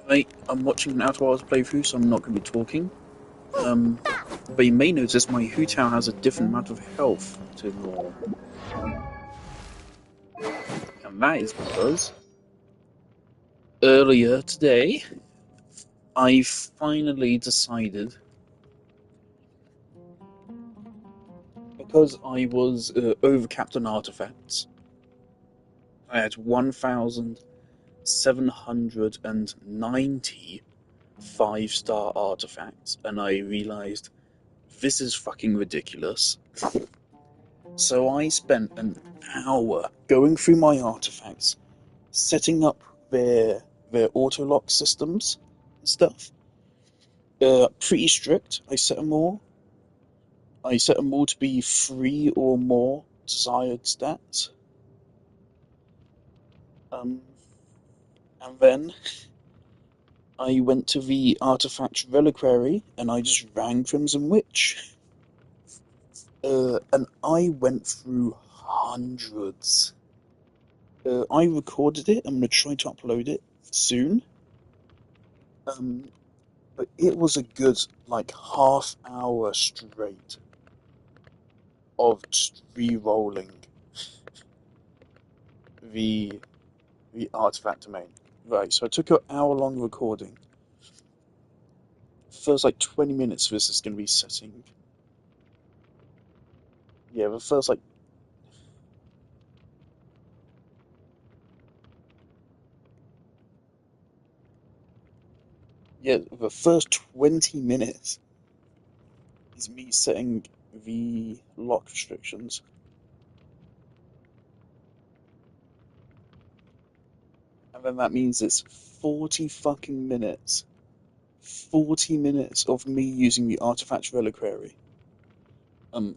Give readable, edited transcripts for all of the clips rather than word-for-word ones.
I'm watching an Outer Wilds playthrough, so I'm not going to be talking. But you may notice my Hu Tao has a different amount of health to normal. And that is because earlier today, I finally decided, because I was overcapped on artifacts, I had 1,790 5-star artifacts, and I realized this is fucking ridiculous. So I spent an hour going through my artifacts, setting up their auto lock systems and stuff. Pretty strict. I set them all to be 3 or more desired stats. Um, and then I went to the artifact reliquary and I just rang Crimson Witch. And I went through hundreds. I recorded it. I'm gonna try to upload it soon. But it was a good like half hour straight of just re-rolling the the artifact domain. Right, so I took an hour long recording. First like 20 minutes of this is gonna be setting. Yeah, the first like the first 20 minutes is me setting the lock restrictions. And then that means it's 40 fucking minutes. 40 minutes of me using the artifact reliquary. I'm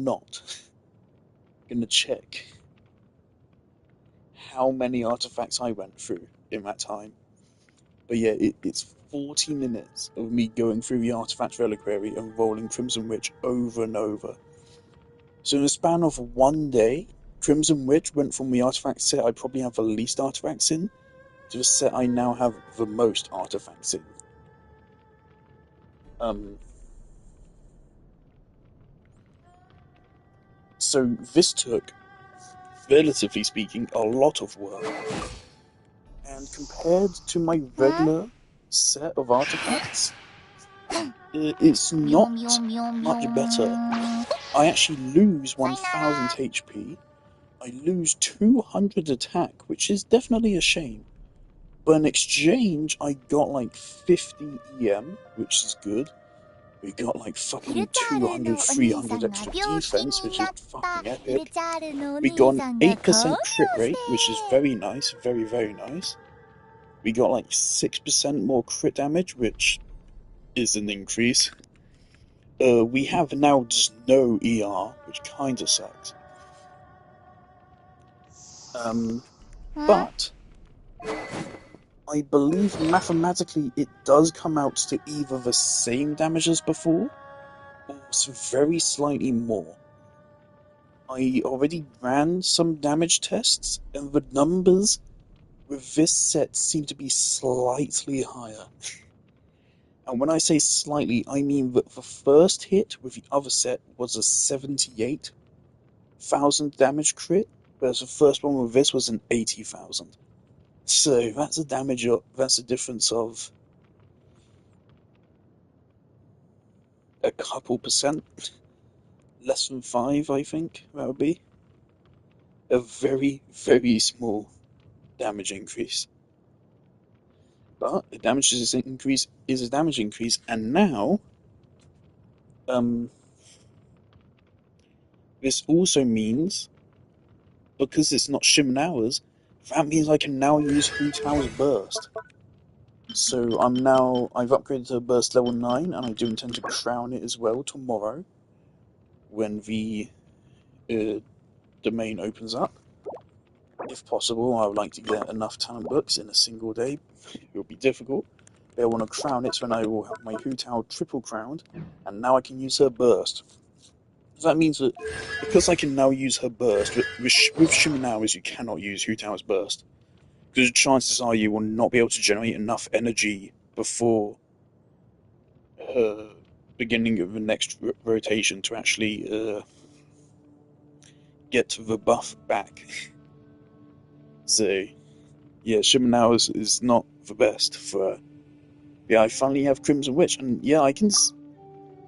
not gonna check how many artifacts I went through in that time. But yeah, it's 40 minutes of me going through the artifact reliquary and rolling Crimson Witch over and over. So in the span of one day, Crimson Witch went from the artifact set I probably have the least artifacts in to the set I now have the most artifacts in. So this took, relatively speaking, a lot of work. And compared to my regular set of artifacts, it's not much better. I actually lose 1000 HP, I lose 200 attack, which is definitely a shame. But in exchange, I got like 50 EM, which is good. We got like fucking 200, 300 extra defense, which is fucking epic. We got an 8% crit rate, which is very nice, very, very nice. We got like 6% more crit damage, which is an increase. We have now just no ER, which kinda sucks. But I believe mathematically it does come out to either the same damage as before, or very slightly more. I already ran some damage tests, and the numbers with this set seem to be slightly higher. And when I say slightly, I mean that the first hit with the other set was a 78,000 damage crit, whereas the first one with this was an 80,000. So that's a difference of a couple percent, less than 5, I think that would be. A very, very small damage increase. But a damage increase is a damage increase, and now, this also means, because it's not Shimon Hours, that means I can now use Hu Tao's Burst. So I've upgraded to Burst level 9, and I do intend to crown it as well tomorrow, when the domain opens up. If possible, I would like to get enough talent books in a single day. It will be difficult. But I want to crown it, so then I will have my Hu Tao triple crowned, and now I can use her burst. So that means that because I can now use her burst, with Shimon Hours you cannot use Hu Tao's burst. because chances are you will not be able to generate enough energy before beginning of the next rotation to actually get the buff back. So yeah, Shimmer is not the best for. Yeah, I finally have Crimson Witch, and yeah, I can.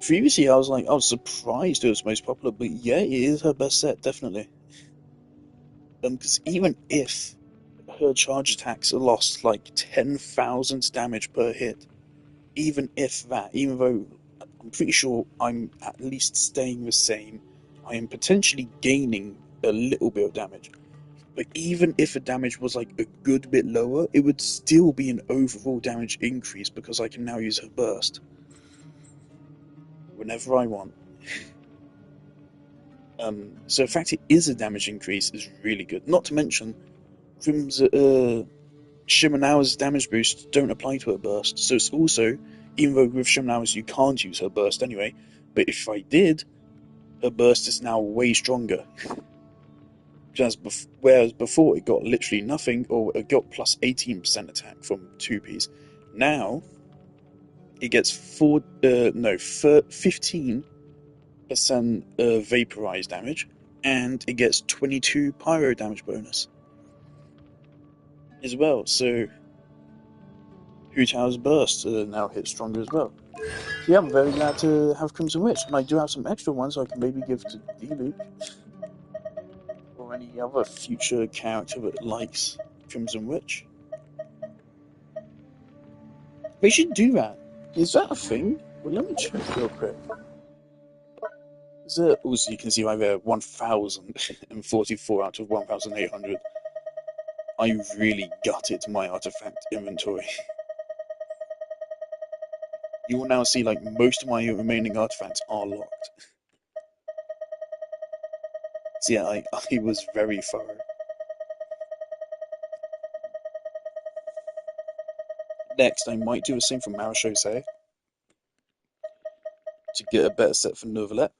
Previously, I was surprised it was most popular, but yeah, it is her best set, definitely. Because even if her charge attacks are lost like 10,000 damage per hit, even if that, even though I'm pretty sure I'm at least staying the same, I am potentially gaining a little bit of damage. But even if the damage was like a good bit lower, it would still be an overall damage increase because I can now use her burst whenever I want. So the fact it is a damage increase is really good. Not to mention, Crimson Shimenawa's damage boosts don't apply to her burst, so it's also, even though with Shimenawa's you can't use her burst anyway, but if I did, her burst is now way stronger. Whereas before it got literally nothing, or it got plus 18% attack from 2 piece. Now it gets 15% vaporized damage, and it gets 22 pyro damage bonus as well. So Hu Tao's burst now hits stronger as well. So yeah, I'm very glad to have Crimson Witch, and I do have some extra ones I can maybe give to D-Luke or any other future character that likes Crimson Witch. They should do that. Is that a thing? Well, let me check real quick. Is there, also, you can see right there, 1,044 out of 1,800. I really gutted my artifact inventory. You will now see like most of my remaining artifacts are locked. So yeah, I was very thorough. Next, I might do the same for Marechaussee to get a better set for Neuvillette.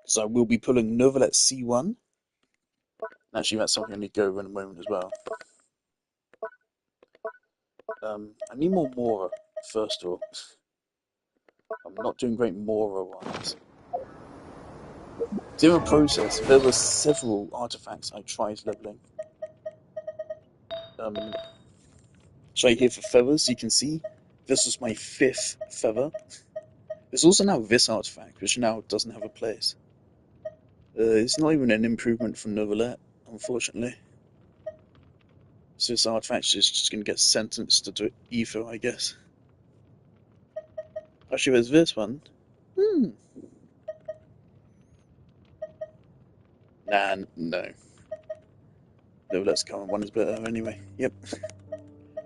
Because I will be pulling Neuvillette C1. Actually, that's something I need to go over in a moment as well. I need more Mora, first of all. I'm not doing great Mora-wise. During the process, there were several artifacts I tried leveling. Right here for feathers, you can see this was my 5th feather. There's also now this artifact, which now doesn't have a place. It's not even an improvement from Neuvillette, unfortunately. So this artifact is just going to get sentenced to ether, I guess. Actually, there's this one. Nah, no. Neuvillette's current one is better anyway. Yep.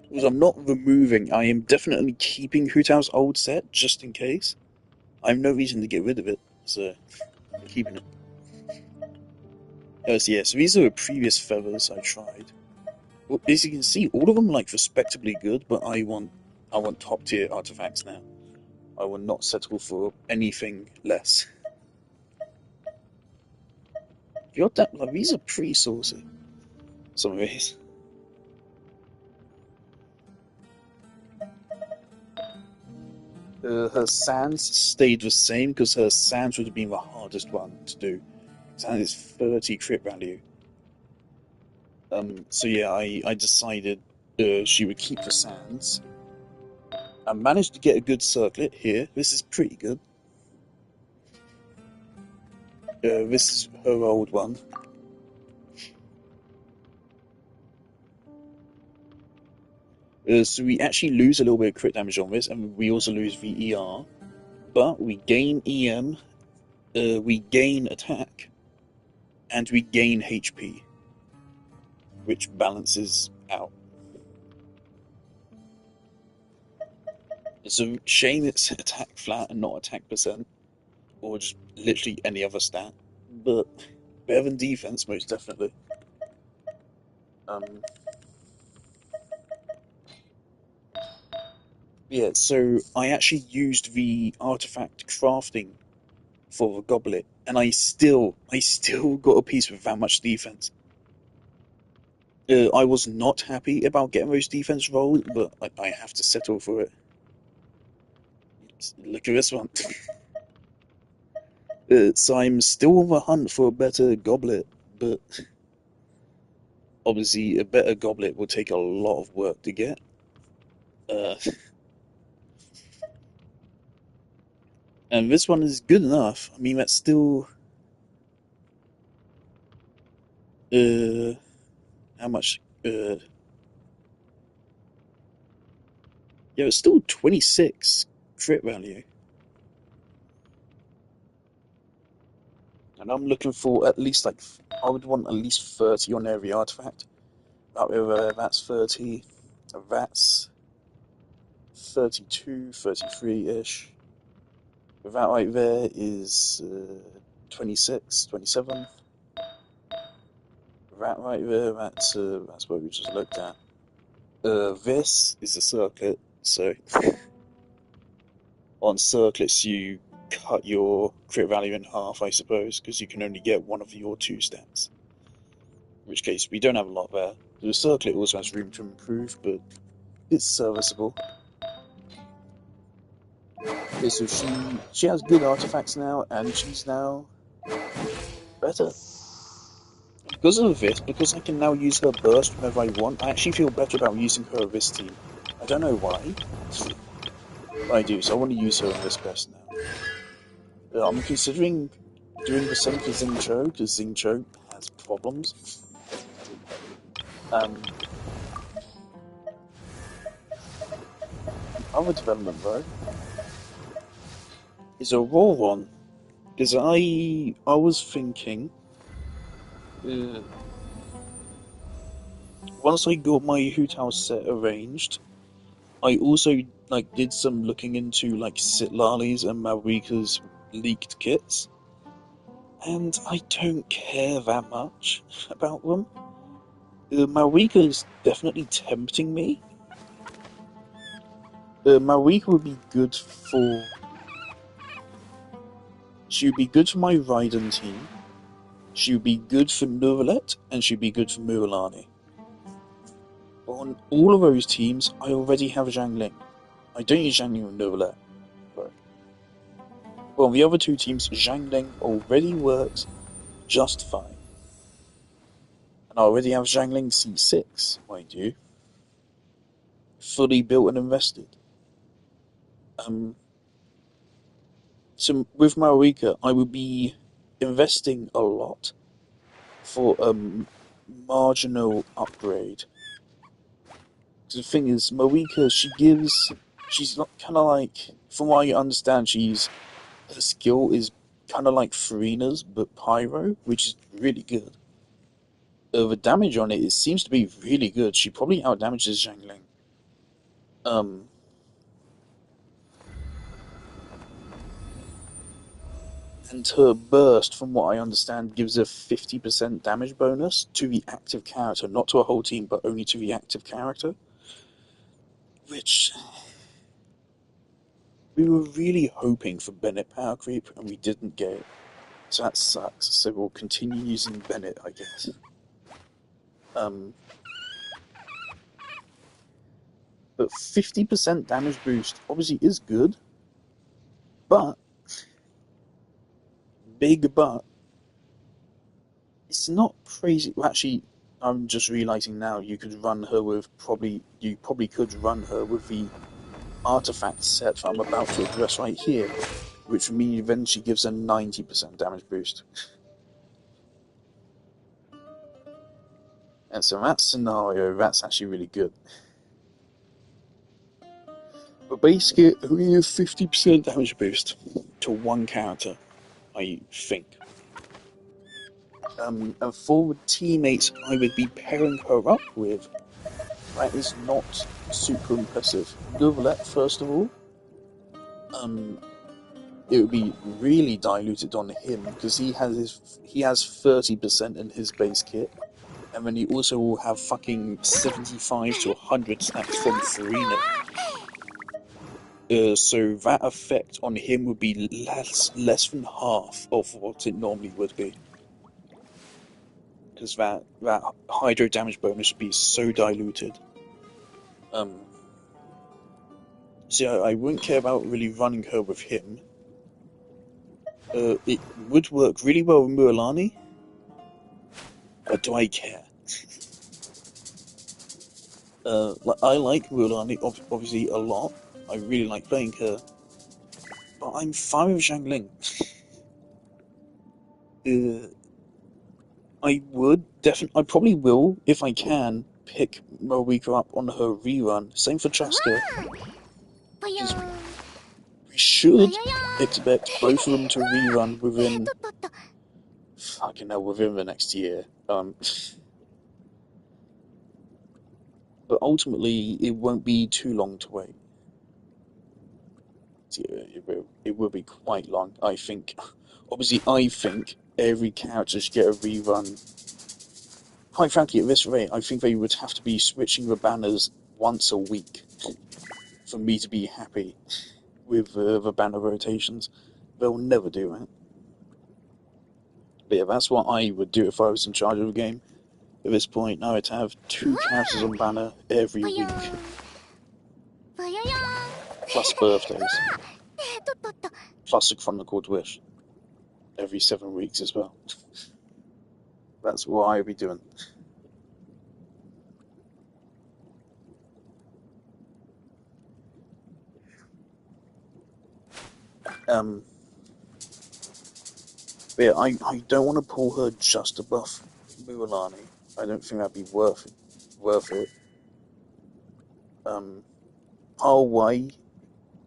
Because I'm not removing, I am definitely keeping Hu Tao's old set, just in case. I have no reason to get rid of it, so I'm keeping it. So yeah, so these are the previous feathers I tried. Well, as you can see, all of them like respectably good, but I want top tier artifacts now. I will not settle for anything less. Your like, these are pretty saucy. Some of these. Her sands stayed the same because her sands would have been the hardest one to do. Sand is 30 crit value. So yeah, I decided she would keep the sands. I managed to get a good circlet here. This is pretty good. This is her old one. So we actually lose a little bit of crit damage on this, and we also lose VER. But we gain EM, we gain attack, and we gain HP, which balances out. It's a shame it's attack flat and not attack percent, or just literally any other stat. But better than defense, most definitely. Um, yeah, so I actually used the artifact crafting for the goblet, and I still got a piece with that much defense. I was not happy about getting those defense roles, but I have to settle for it. Look at this one. So I'm still on the hunt for a better goblet, but obviously a better goblet will take a lot of work to get. Uh, and this one is good enough. I mean, that's still uh, how much? Yeah, it's still 26 crit value, and I'm looking for at least like I would want at least 30 on every artifact. That's 30. That's 32, 33-ish. That right there is 26, 27. That right there, that's what we just looked at. This is a circlet, so on circlets you cut your crit value in half, I suppose, because you can only get one of your two stats. In which case, we don't have a lot there. The circlet also has room to improve, but it's serviceable. Okay, so she has good artifacts now, and she's now better. Because of this, because I can now use her burst whenever I want, I actually feel better about using her in this team. I don't know why, but I do, so I want to use her in this best now. I'm considering doing the same for Xingqiu, because Xingqiu has problems. The other development, though, is a raw one, because I was thinking, uh, once I got my Hu set arranged, I also like did some looking into like Sitlali's and Marika's leaked kits, and I don't care that much about them. Marika is definitely tempting me. Marika would be good for. She would be good for my Raiden team. She would be good for Neuvillette, and she'd be good for Mualani. On all of those teams, I already have Zhang Ling. I don't use Zhang Ling with Neuvillette. But well, on the other two teams, Zhang Ling already works just fine. And I already have Zhang Ling C6, mind you. Fully built and invested. So with Marika, I would be investing a lot for a marginal upgrade. The thing is, Marika, she's not kind of like, from what I understand, her skill is kind of like Farina's, but Pyro, which is really good. The damage on it seems to be really good. She probably outdamages Zhang Ling. Um, and her burst, from what I understand, gives a 50% damage bonus to the active character, not to a whole team, but only to the active character. Which we were really hoping for Bennett power creep, and we didn't get it. So that sucks. So we'll continue using Bennett, I guess. But 50% damage boost obviously is good, but big but it's not crazy. Well, actually, I'm just realizing now you probably could run her with the artifact set that I'm about to address right here, which would mean then she gives a 90% damage boost. And so in that scenario, that's actually really good. But basically, only a 50% damage boost to one character, I think. And for teammates I would be pairing her up with, that is not super impressive. Neuvillette, first of all, it would be really diluted on him because he has 30% in his base kit, and then he also will have fucking 75 to 100 stacks from Farina. So that effect on him would be less than half of what it normally would be. because that hydro damage bonus would be so diluted. Um, so I wouldn't care about really running her with him. It would work really well with Mualani, but do I care? I like Mualani obviously a lot. I really like playing her, but I'm fine with Xiangling. uh, I probably will, if I can, pick Marika up on her rerun. Same for Chaska, because we should expect both of them to rerun within, fucking hell, within the next year. But ultimately, it won't be too long to wait. It will be quite long, I think. Obviously, I think every character should get a rerun. Quite frankly, at this rate, I think they would have to be switching the banners once a week for me to be happy with the banner rotations. They'll never do that. But yeah, that's what I would do if I was in charge of the game. At this point, I would have 2 characters on banner every week, plus birthdays, plus a Chronicled Wish every 7 weeks as well. That's what I would be doing. But yeah, I don't want to pull her just to buff Mualani. I don't think that'd be worth it. Part of why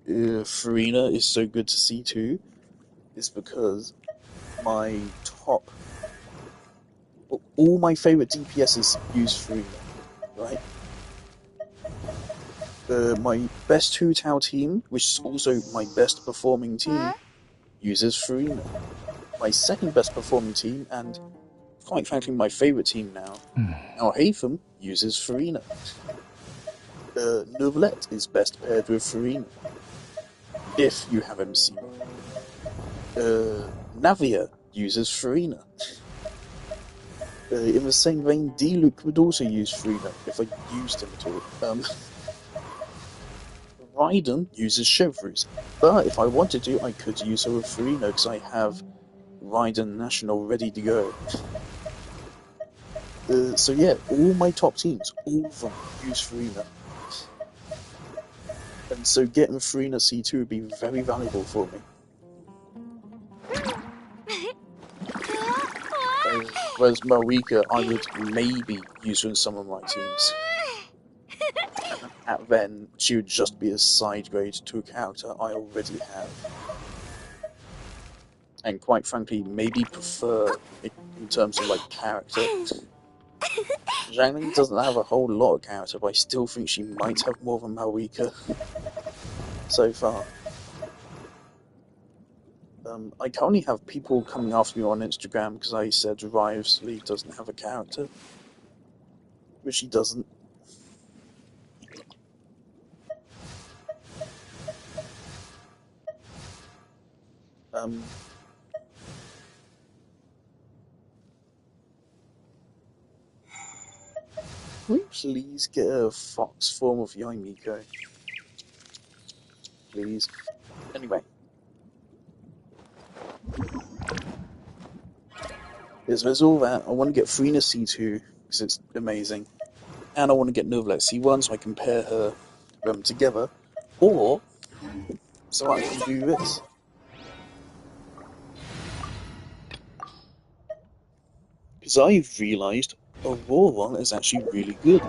Farina is so good to see too is because all my favorite DPSs use Farina, right? My best 2-Tau team, which is also my best performing team, uses Farina. My second best performing team, and quite frankly my favorite team now, Al-Haytham, uses Farina. Neuvillette is best paired with Farina, if you have MC. Navia uses Farina. In the same vein, D-Luke would also use Farina, if I used him at all. Raiden uses Chevruz, but if I wanted to, I could use her with Farina, because I have Raiden National ready to go. So yeah, all my top teams, all of them use Farina. And so getting Farina C2 would be very valuable for me. Whereas Marika, I would maybe use her in some of my teams. And then she would just be a side grade to a character I already have. And quite frankly, maybe prefer it in terms of like character. Xiangling doesn't have a whole lot of character, but I still think she might have more than Marika so far. I currently have people coming after me on Instagram because I said Rivesley doesn't have a character, which he doesn't. Can we please get a fox form of Yaimiko? Please. Anyway. There's all that. I want to get Farina C2 because it's amazing. And I want to get Neuvillette C1 so I can pair them together. Or, so I can do this. Because I've realised Aurora is actually really good.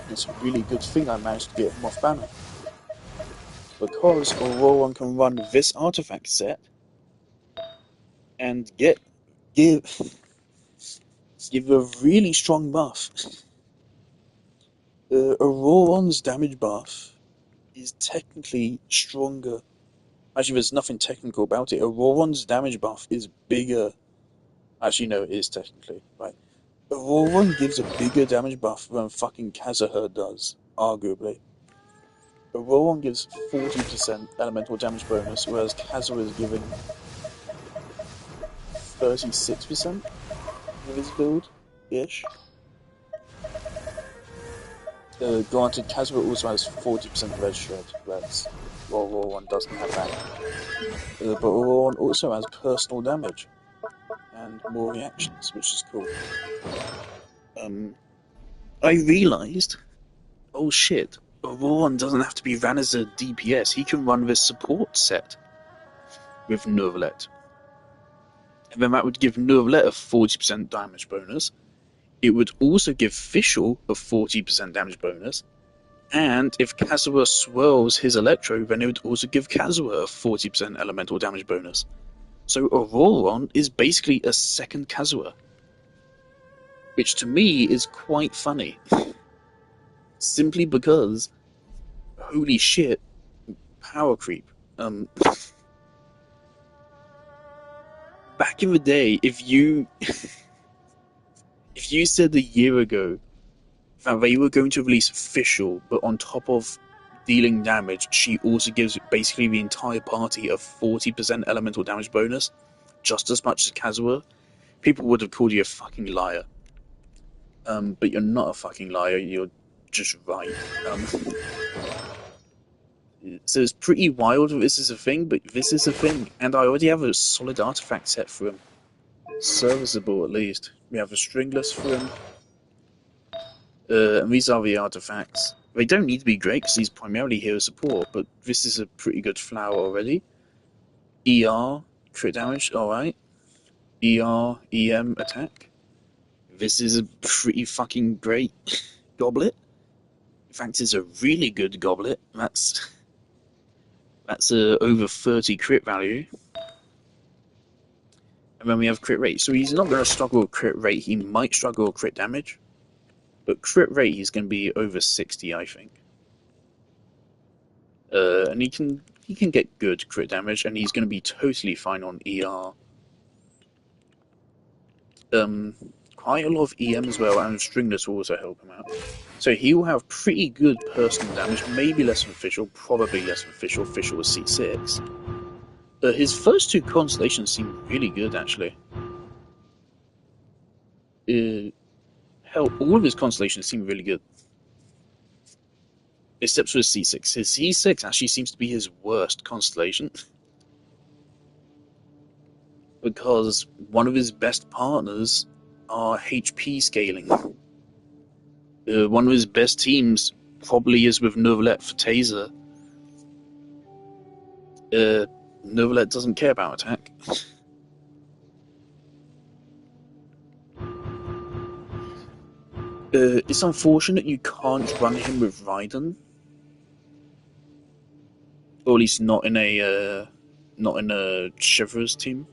It's a really good thing I managed to get him off banner. Because Aurora can run this artifact set and give a really strong buff. Auroron's damage buff is technically stronger. Actually, there's nothing technical about it. Auroron's damage buff is bigger. Actually, no, it is technically, right? Auroron gives a bigger damage buff than fucking Kazuha does, arguably. Auroron gives 40% elemental damage bonus, whereas Kazuha is giving 36%? with his build-ish. Granted, Kazuha also has 40% red shred, whereas Auroron doesn't have that. But Auroron also has personal damage and more reactions, which is cool. I realised, oh shit, Auroron doesn't have to be ran as a DPS, he can run this support set with Neuvillette. And then that would give Neuvillette a 40% damage bonus. It would also give Fischl a 40% damage bonus. And if Kazuha swirls his Electro, then it would also give Kazuha a 40% elemental damage bonus. So Auroron is basically a second Kazuha. Which to me is quite funny. Simply because, holy shit, power creep. Back in the day, if you said a year ago that they were going to release Fischl, but on top of dealing damage, she also gives basically the entire party a 40% elemental damage bonus, just as much as Kazuha, people would have called you a fucking liar. But you're not a fucking liar, you're just right. So it's pretty wild that this is a thing, but this is a thing, and I already have a solid artifact set for him. Serviceable, at least. We have a stringless for him. And these are the artifacts. They don't need to be great because he's primarily hero support, but this is a pretty good flower already. ER, crit damage, alright. ER, EM, attack. This is a pretty fucking great goblet. In fact, it's a really good goblet. That's over 30 crit value. And then we have crit rate. So he's not going to struggle with crit rate. He might struggle with crit damage. But crit rate, he's going to be over 60, I think. And he can get good crit damage, and he's going to be totally fine on ER. Quite a lot of EM as well, and Stringless will also help him out. So he will have pretty good personal damage, maybe less than Fischl, probably less than Fischl. Fischl was C6. His first two constellations seem really good, actually. Hell, all of his constellations seem really good. Except for his C6. His C6 actually seems to be his worst constellation. Because one of his best partners are HP scaling. One of his best teams probably is with Neuvillette for Taser. Neuvillette doesn't care about attack. It's unfortunate you can't run him with Raiden. Or at least not in a Shivers team.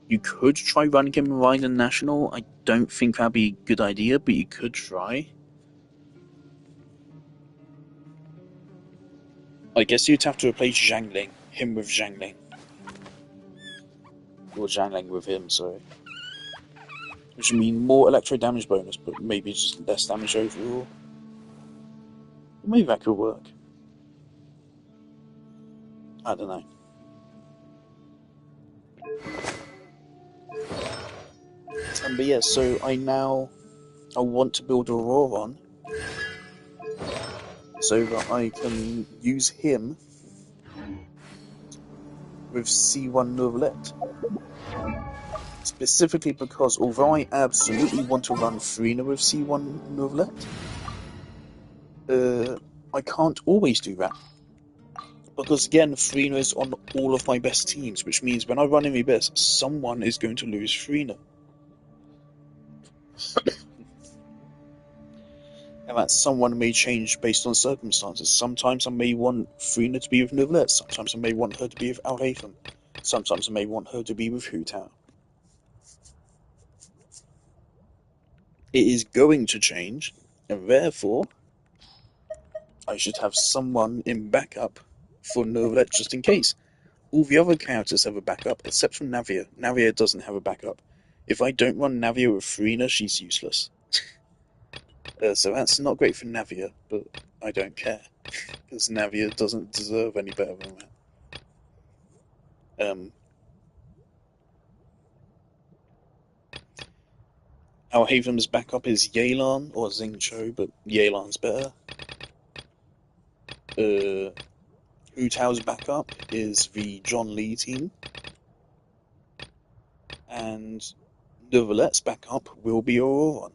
You could try running him Raiden National. I don't think that'd be a good idea, but you could try. I guess you'd have to replace Zhangling. Him with Zhangling. Or Zhangling with him, sorry. Which would mean more electro damage bonus, but maybe just less damage overall. Maybe that could work. I don't know. But yeah, so I want to build Auroron so that I can use him with C1 Neuvillette. Specifically because although I absolutely want to run Frina with C1 Neuvillette, I can't always do that. Because again, Frina is on all of my best teams, which means when I run in my best, someone is going to lose Frina. And that someone may change based on circumstances. Sometimes I may want Frina to be with Neuvillette, sometimes I may want her to be with Alhaitham, sometimes I may want her to be with Hu Tao. It is going to change, and therefore I should have someone in backup for Neuvillette just in case. All the other characters have a backup, except for Navia. Navia doesn't have a backup. If I don't run Navia with Frina, she's useless. So that's not great for Navia, but I don't care. Because Navia doesn't deserve any better than that. Our Haven's backup is Yelan or Xingqiu, but Yelan's better. Hu Tao's backup is the John Lee team, and Neuvillette backup will be Auroron.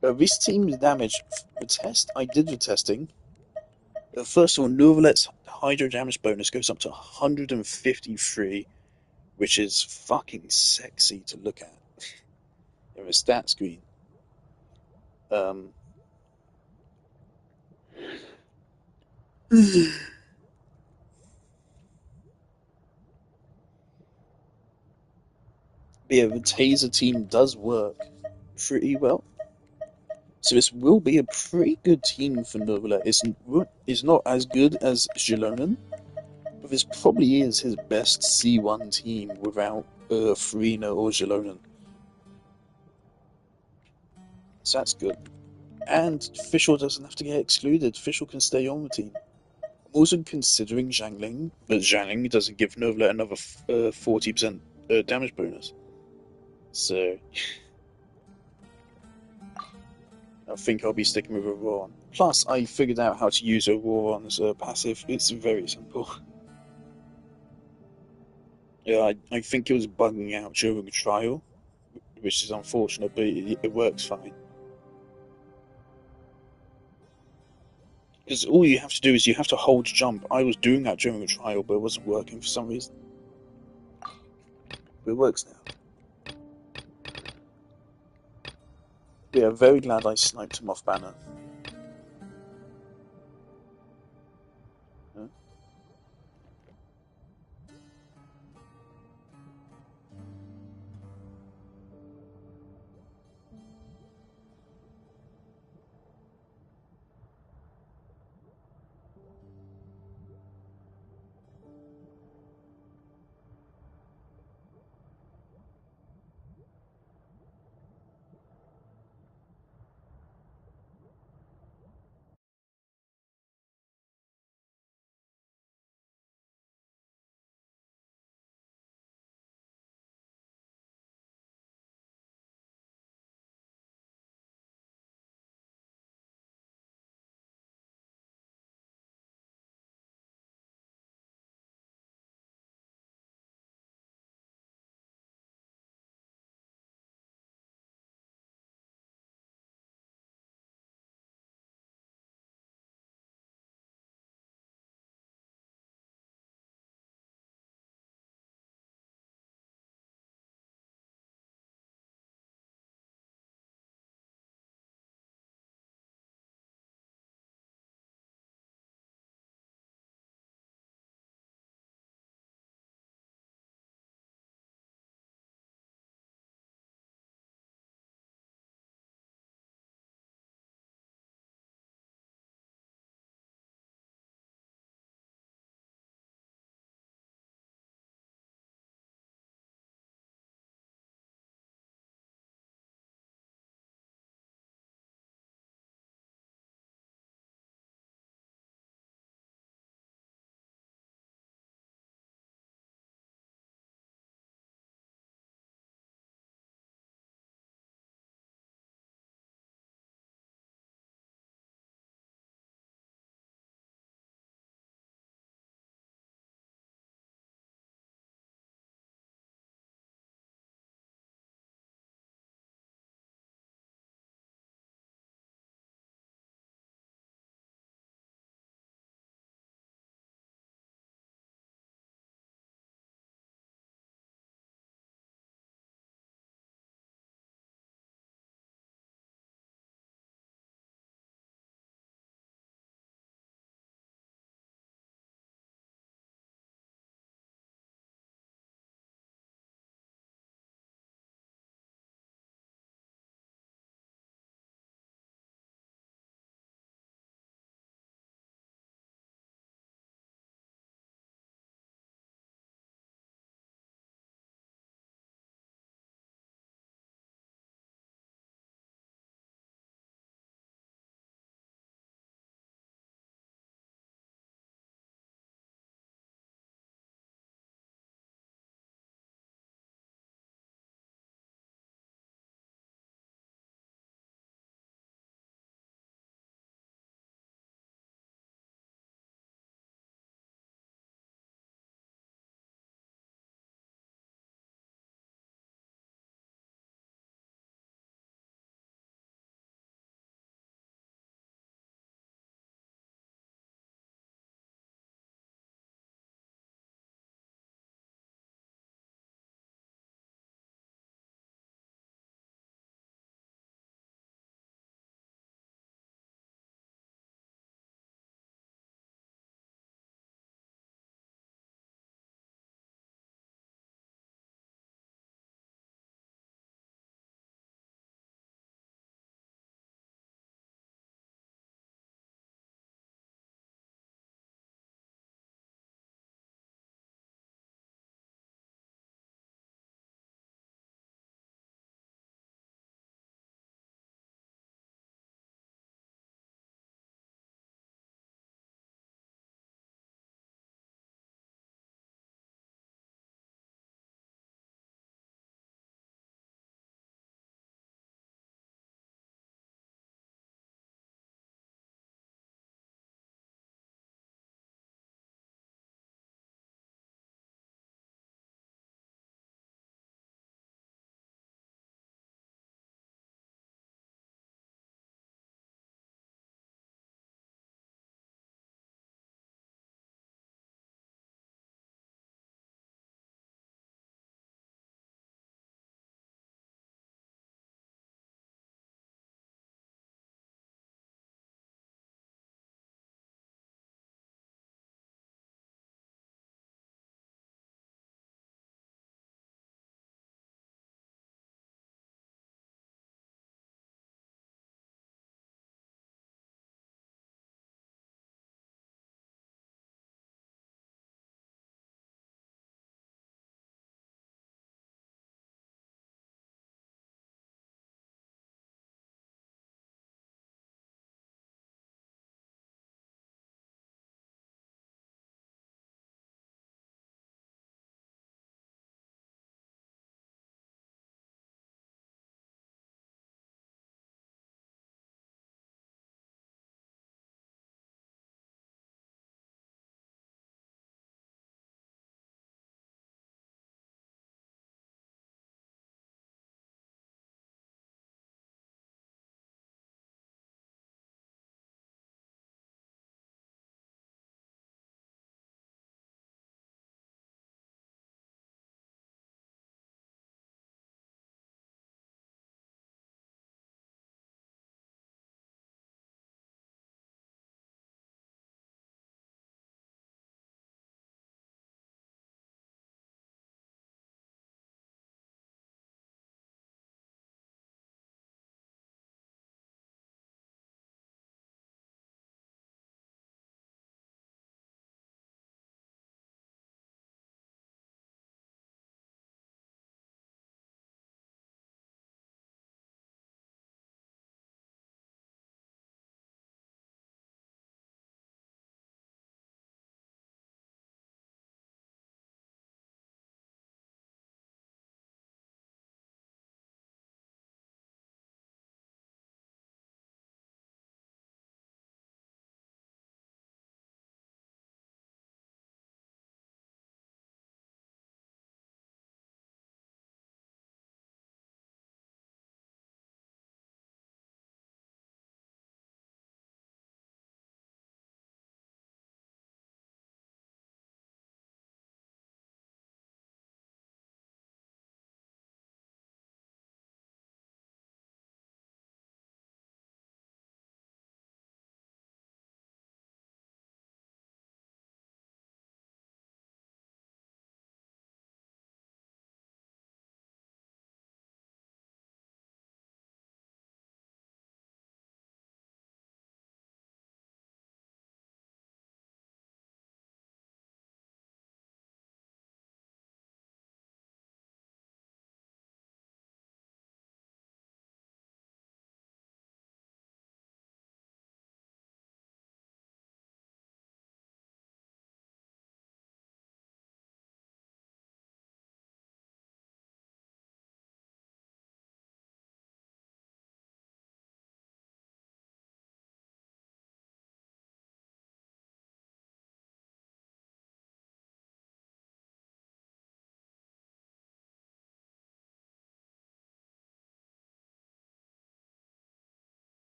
This team's damage, the test, I did the testing. First of all, Neuvillette's Hydro damage bonus goes up to 153, which is fucking sexy to look at in the stat screen. Um, yeah, the Taser team does work pretty well. So this will be a pretty good team for Neuvillette. It's not as good as Gilonen, but this probably is his best C1 team without Farina or Gilonen. So that's good. And Fischl doesn't have to get excluded. Fischl can stay on the team. I'm also considering Zhangling, but Zhangling doesn't give Neuvillette another 40% damage bonus. So I think I'll be sticking with Auroron. Plus, I figured out how to use Auroron's passive. It's very simple. Yeah, I think it was bugging out during the trial, which is unfortunate, but it works fine. Because all you have to do is you have to hold jump. I was doing that during the trial, but it wasn't working for some reason. But it works now. Yeah, very glad I sniped him off banner. Huh?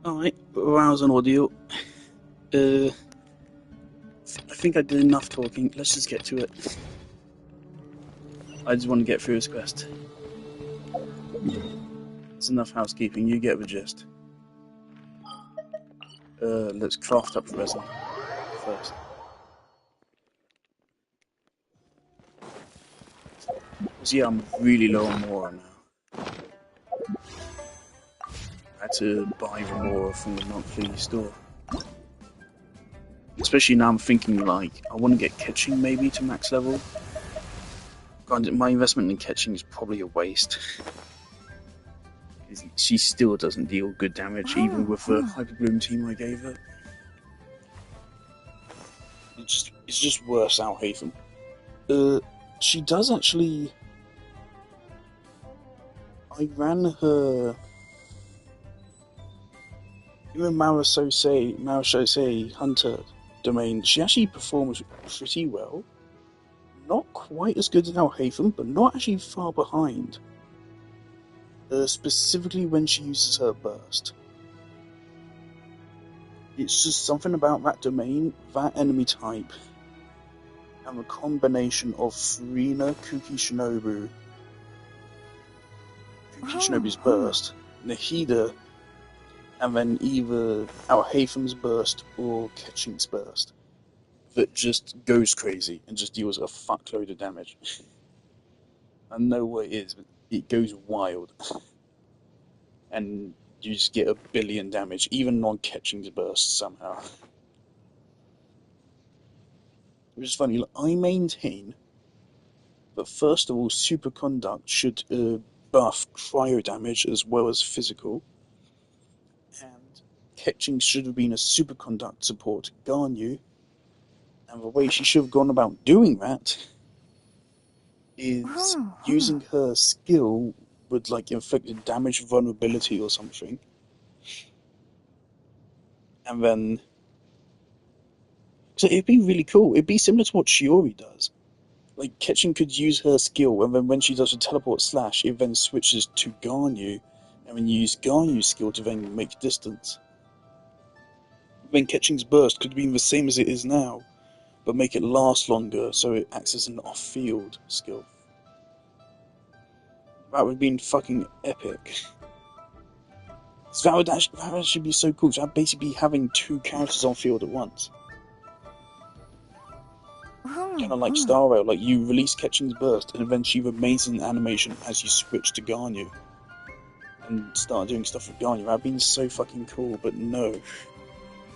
Alright, arouse an audio. I think I did enough talking. Let's just get to it. I just want to get through this quest. It's enough housekeeping, you get the gist. Let's craft up resin first. Because yeah, I'm really low on Mora now. I had to buy the Mora from the monthly store. Especially now I'm thinking, like, I want to get catching maybe to max level. God, my investment in catching is probably a waste. She still doesn't deal good damage, even with the Hyper Bloom team I gave her. It's just worse out Hatham. She does actually. I ran her. In the Marasose Hunter domain, she actually performs pretty well. Not quite as good as Alhaitham, but not actually far behind. Specifically when she uses her burst. It's just something about that domain, that enemy type, and the combination of Furina, Shinobu's burst, Nahida, and then either Alhaitham's burst or Ketching's burst, that just goes crazy and just deals a fuckload of damage. I know what it is, but it goes wild. And you just get a billion damage, even non-Ketching's burst somehow. Which is funny, like, I maintain that first of all, Superconduct should buff cryo damage as well as physical, and Ketching should have been a Superconduct support to Garnu, and the way she should have gone about doing that is using her skill with like inflicted damage vulnerability or something, and then so it'd be really cool. It'd be similar to what Shiori does. Like Ketching could use her skill, and then when she does a teleport slash, it then switches to Garnu, and then use Garnu's skill to then make distance. Then Ketching's burst could be the same as it is now, but make it last longer, so it acts as an off-field skill. That would have been fucking epic. So that would actually be so cool. So I'd basically be having two characters on field at once. Kind of like Star Rail, like you release Ketching's burst, and then she remains in animation as you switch to Garnu. And start doing stuff with Garnu. That'd been so fucking cool, but no.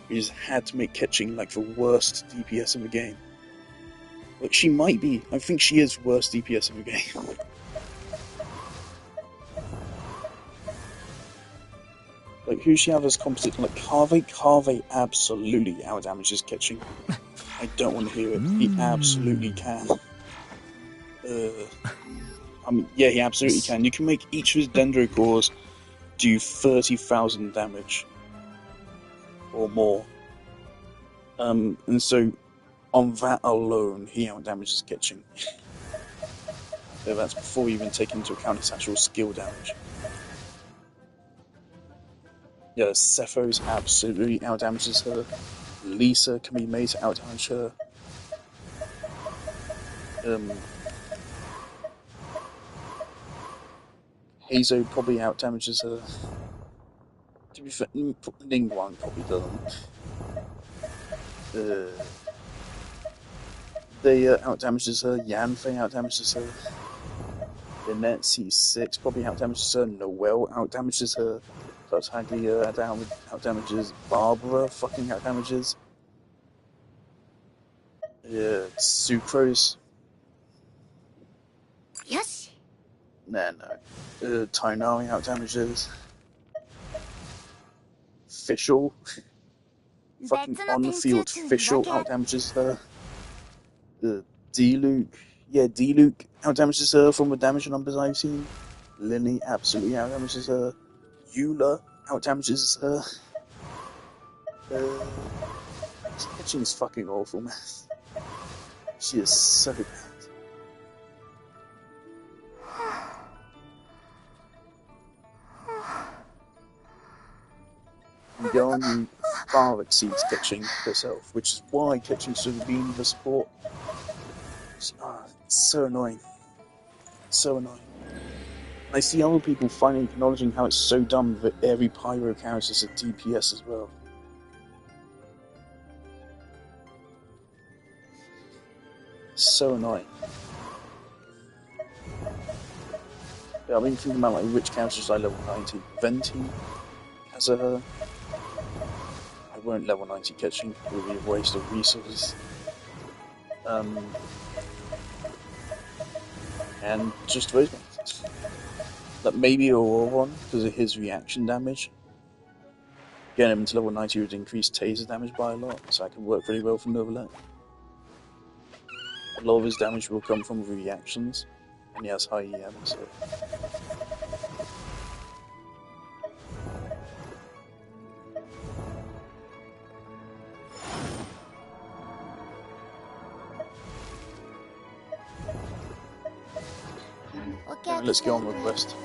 We just had to make Ketching like the worst DPS in the game. Like, she might be. I think she is worst DPS in the game. Like, who she have as composite? Like, Harvey absolutely outdamages Ketching. I don't want to hear it. He absolutely can. I mean, yeah, he absolutely can. You can make each of his Dendro cores do 30,000 damage. Or more. And so, on that alone, he outdamages Ketching. So that's before you even take into account his actual skill damage. Yeah, Cephos absolutely outdamages her. Lisa can be made to outdamage her. Hazo probably outdamages her. To be fair, Ningguang probably doesn't. They outdamages her. Yanfei outdamages her. Lynette C6 probably outdamages her. Noelle outdamages her. Tartaglia outdamages. Barbara fucking outdamages. Sucrose. Yes. No. Tainari outdamages. Fischl. Fucking on-field Fischl outdamages her. D-Luke. Yeah, D-Luke outdamages her from the damage numbers I've seen. Lily absolutely outdamages her. Eula outdamages her. Catching is fucking awful, man. She is so bad. Gillian far exceeds catching herself, which is why catching should have been the support. It's so annoying. So annoying. And I see other people finally acknowledging how it's so dumb that every pyro character is a DPS as well. So annoying. Yeah, I've been thinking about like which characters I level 90. Venti has a... I won't level 90 catching, it would be a waste of resources. And just those ones. Like maybe Auroron, because of his reaction damage. Getting him to level 90 would increase taser damage by a lot, so I can work really well from Novalet. A lot of his damage will come from reactions, and he has high EM, so... Right, let's go on with the quest.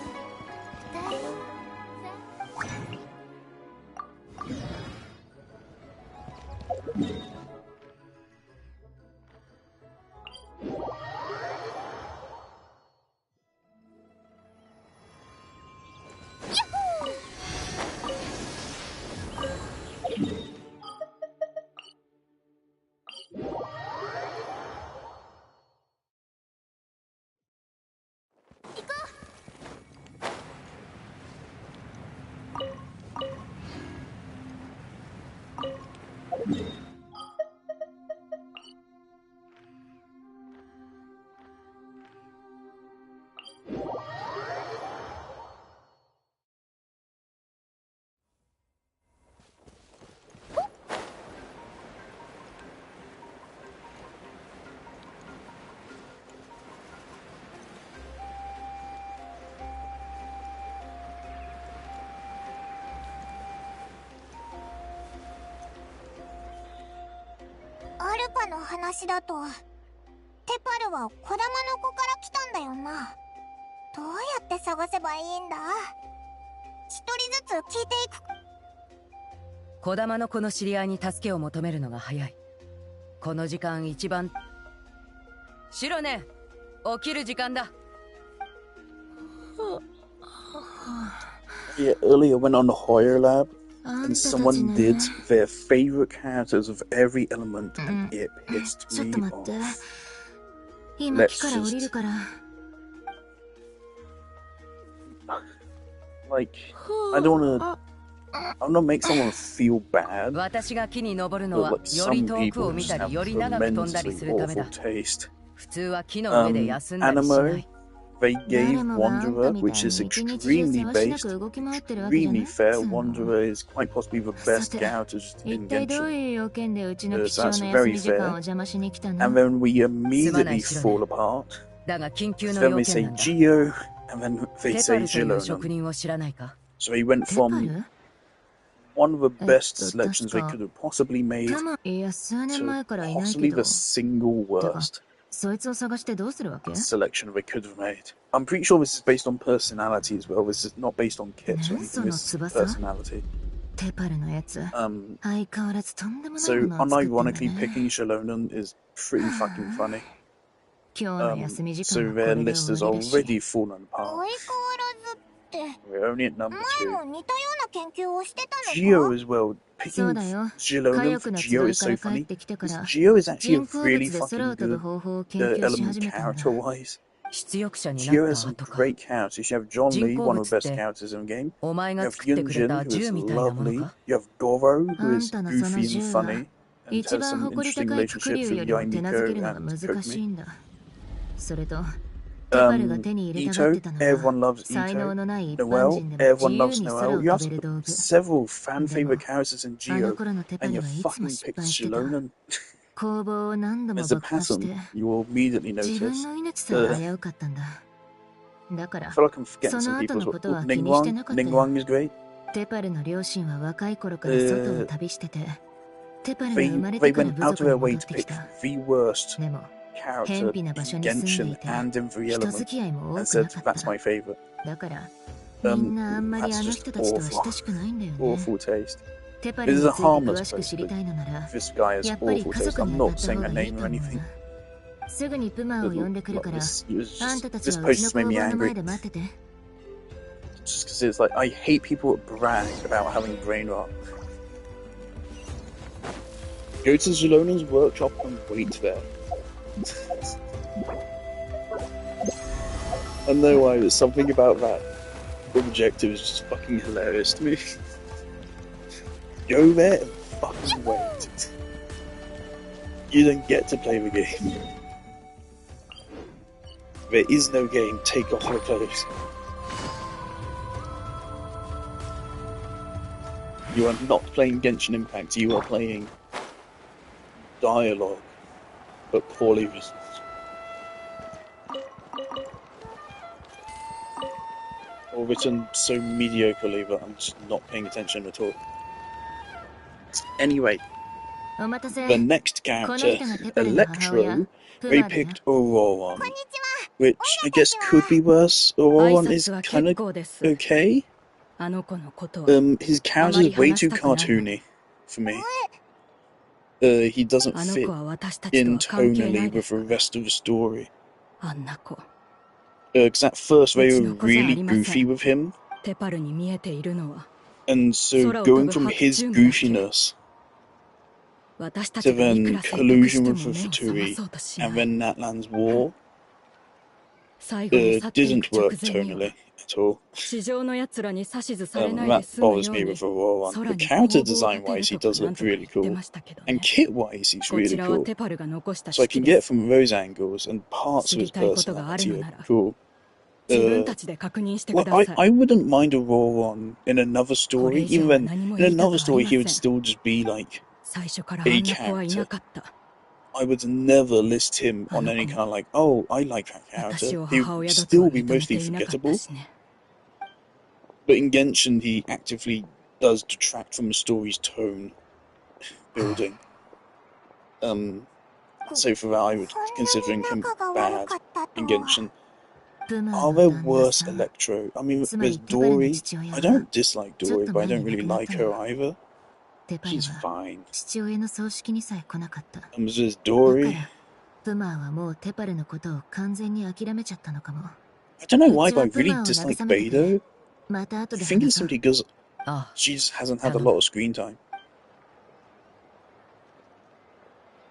小玉の子の知り合いに助けを求めるのが早い。この時間一番。シロネ、起きる時間だ。Yeah, earlier I went on the Hoyer lab, and someone did their favorite characters of every element, and it pissed me off. Let's just... Like, I don't wanna... I'm not make someone feel bad, but like some people just have tremendously awful taste. Animo, they gave Wanderer, which is extremely based, extremely fair. Wanderer is quite possibly the best character in Genshin, so that's very fair. And then we immediately fall apart. Then we say Geo, and then they say Gilona. So he went from one of the best selections they could have possibly made to possibly the single worst selection they could have made. I'm pretty sure this is based on personality as well. This is not based on kits or anything. This is personality. So unironically picking Shalonan is pretty fucking funny. So their list has already fallen apart. We're only at number 2. Geo as well. Picking Gilona for Geo is so funny, because Geo is actually a really fucking good element character-wise. Geo has some great characters. You have John Lee, one of the best characters in the game. You have Yunjin, who is lovely. You have Goro, who is goofy and funny, and has some interesting relationships with Yaimiko and Kokumi. Ito, everyone loves Ito. Noelle, everyone loves Noelle. You have several fan-favorite characters in Geo, and you fucking picked Shalonan. As a pattern, you will immediately notice. I feel like I'm forgetting some people as well. Ningguang is great. They went out of their way to pick the worst character in Genshin and in 3 Elements, and said that's my favourite. That's just awful. Awful taste. This is a harmless post, but this guy has awful taste. I'm not saying her name or anything. This post just made me angry. Just because it's like, I hate people that brag about having brain rot. Go to Zulonan's workshop and wait there. I don't know why, there's something about that objective is just fucking hilarious to me. Go there and fucking wait. You don't get to play the game. There is no game, take off your clothes. You are not playing Genshin Impact, you are playing dialogue, but poorly written. Or written so mediocrely that I'm just not paying attention at all. Anyway, the next character, Electro, they picked Auroron, which I guess could be worse. Auroron is kind of okay. His character is way too cartoony for me. He doesn't fit in tonally with the rest of the story. Because at first they were really goofy with him, and so going from his goofiness to then collusion with the Futuri and then Natlan's war didn't work tonally at all. That bothers me with Auroron. But character design wise, he does look really cool, and kit wise, he's really cool. So I can get from those angles, and parts of his personality are cool. Well, I wouldn't mind Auroron in another story, even then in another story he would still just be like a character. I would never list him on any kind of like, oh, I like that character. He would still be mostly forgettable. But in Genshin, he actively does detract from the story's tone building. So for that, I would considering him bad in Genshin. Are there worse Electro? I mean, there's Dory. I don't dislike Dory, but I don't really like her either. She's fine. There's Dory. I don't know why, but I really dislike Beidou. I think it's simply because she just hasn't had a lot of screen time.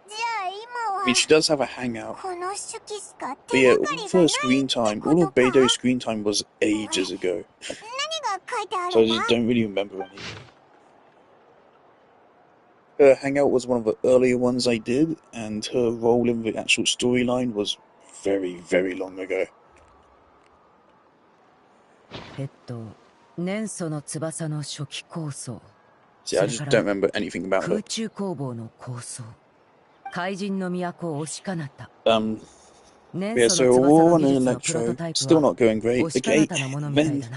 I mean, she does have a hangout. But yeah, all of her screen time, all of Beidou's screen time was ages ago. So I just don't really remember any. Her hangout was one of the earlier ones I did, and her role in the actual storyline was very, very long ago. See, I just don't remember anything about her. Yeah, so Auroron and Electro, still not going great. Okay, then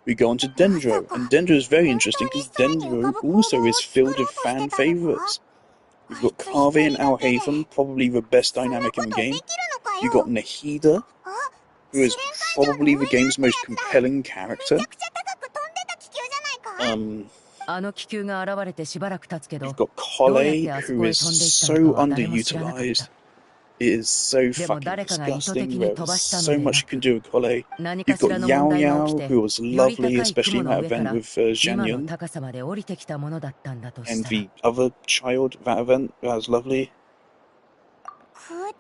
we go on to Dendro, and Dendro is very interesting because Dendro also is filled with fan favourites. You've got Kave and Alhaven, probably the best dynamic in the game. You've got Nahida, who is probably the game's most compelling character. You've got Collei, who is so underutilized. It is so fucking disgusting. There's so much you can do with Collei. You've got Yao Yao, who was lovely, especially in that event with Zhang Yun. And the other child, that event, that was lovely. Who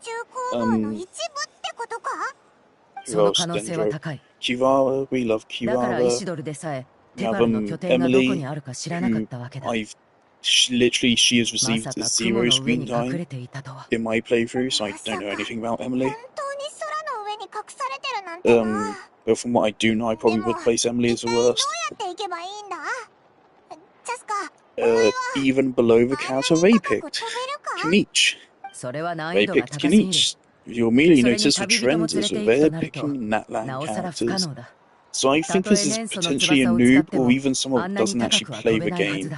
else? Dendro. Kirara, we love Kirara. We have Emily, who she has received 0 screen time in my playthrough, so I don't know anything about Emily. But from what I do know, I probably would place Emily as the worst. Even below the character they picked, Kinich. They picked Kinich. You'll immediately notice the trend is that they're picking Natlan characters. So I think this is potentially a noob, or even someone who doesn't actually play the game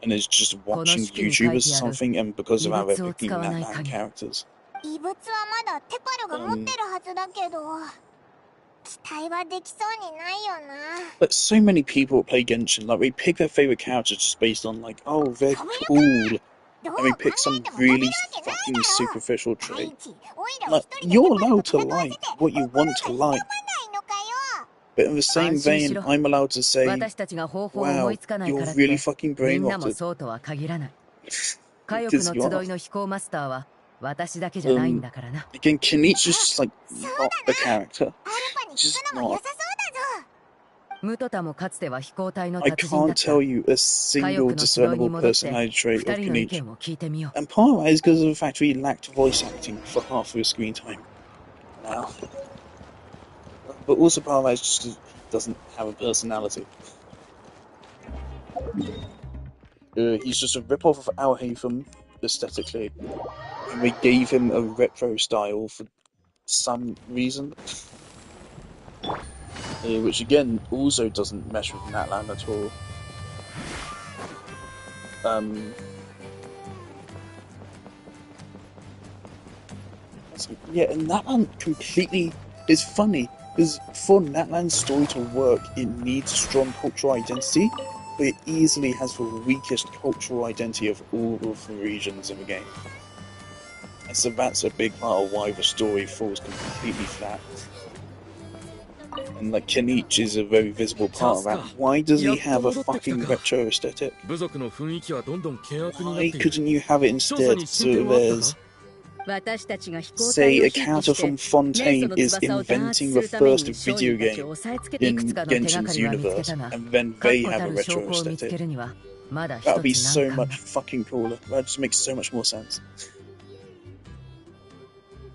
and is just watching YouTubers or something, and because of how they're picking Natlan characters. Like, so many people that play Genshin, like, they pick their favorite character just based on, like, oh, they're cool. And they pick some really fucking superficial trait. Like, you're allowed to like what you want to like. But in the same vein, I'm allowed to say, wow, you're really fucking brainrotted. Because you are. Again, Kenichi's just, like, not a character. Just not. I can't tell you a single discernible personality trait of Kenichi. And part of that is because of the fact he lacked voice acting for half of his screen time now. But also part of that is just because he doesn't have a personality. He's just a rip-off of Al Haytham aesthetically. And they gave him a retro style for some reason. Which again also doesn't mesh with Natlan at all. Yeah, and Natlan completely is funny, because for Natlan's story to work, it needs a strong cultural identity, but it easily has the weakest cultural identity of all of the regions in the game. And so that's a big part of why the story falls completely flat. And like Kenichi is a very visible part of that. Why does he have a fucking retro aesthetic? Why couldn't you have it instead so there's, say, a character from Fontaine is inventing the first video game in Genshin's universe, and then they have a retro aesthetic? That would be so much fucking cooler. That just makes so much more sense.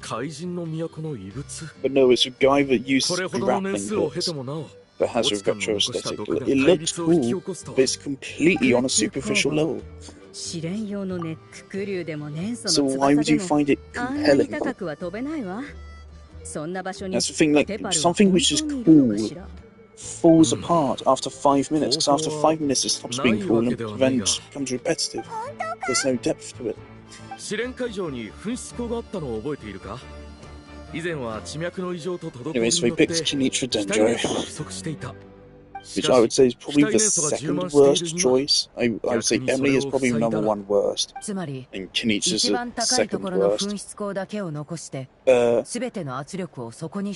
But no, it's a guy that uses grappling hooks that has a retro aesthetic. It looks cool, but it's completely on a superficial level. So why would you find it compelling? That's the thing, like, something which is cool falls apart after 5 minutes, because after 5 minutes it stops being cool and then becomes repetitive. There's no depth to it. Anyway, so he picks Kenichi Denjo, which I would say is probably the second worst choice. I would say Emily is probably number one worst, and Kenichi is the second worst.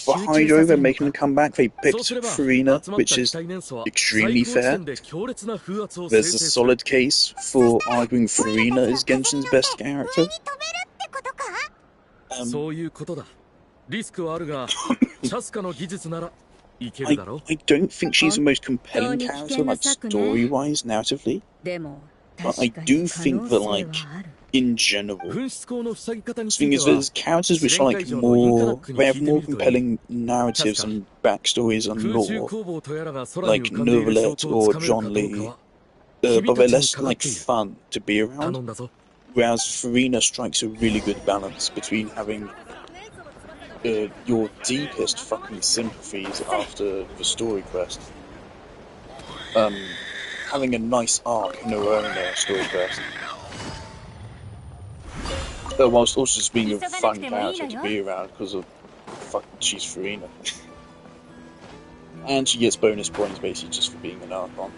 Behind over making a comeback, they picked Farina, which is extremely fair. There's a solid case for arguing Farina is Genshin's best character. I don't think she's the most compelling character, like, story-wise, narratively. But I do think that, like, in general, the thing is, there's characters which are, like, they have more compelling narratives and backstories and lore, like Neuvillette or John Lee, but they're less, like, fun to be around. Whereas Farina strikes a really good balance between having your deepest fucking sympathies after the story quest, having a nice arc in her own story quest, whilst also just being a fun character to be around because of she's Farina. And she gets bonus points basically just for being an Archon.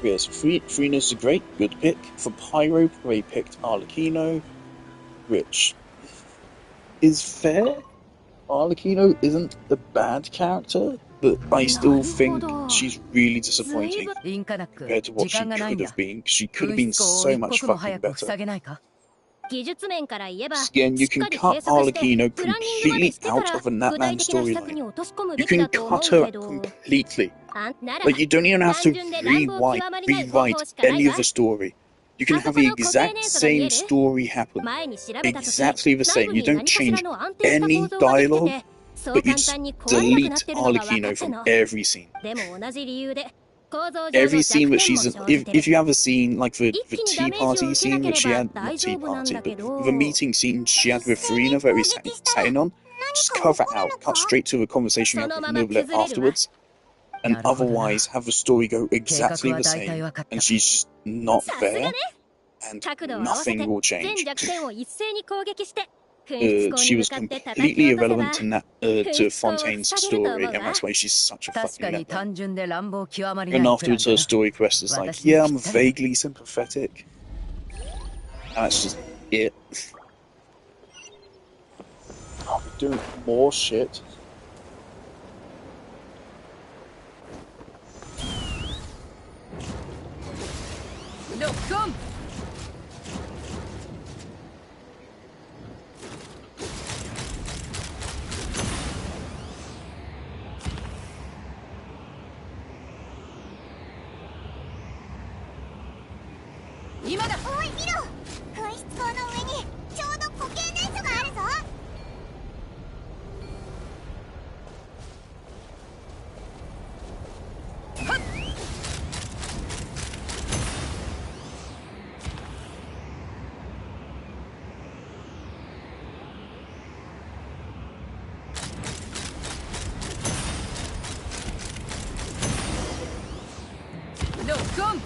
Yes, Farina's a great, good pick. For Pyro, they picked Arlecchino, which is fair. Arlecchino isn't a bad character, but I still think she's really disappointing compared to what she could have been. She could have been so much fucking better. Again, you can cut Arlecchino completely out of a Natlan storyline. You can cut her completely. Like, you don't even have to rewrite any of the story. You can have the exact same story happen. Exactly the same. You don't change any dialogue, but you just delete Arlecchino from every scene. Every scene that she's in, if you have a scene like the tea party scene that she had, not tea party, but the meeting scene she had with Farina that we sat in on, just cut that out, cut straight to a conversation you have with Neuvillette afterwards, and otherwise have the story go exactly the same, and she's just not there, and nothing will change. she was completely irrelevant to Fontaine's story, and that's why she's such a fucking letdown. And afterwards, her story quest is like, yeah, I'm vaguely sympathetic. And that's just it. I'll be doing more shit. No, come! No, come!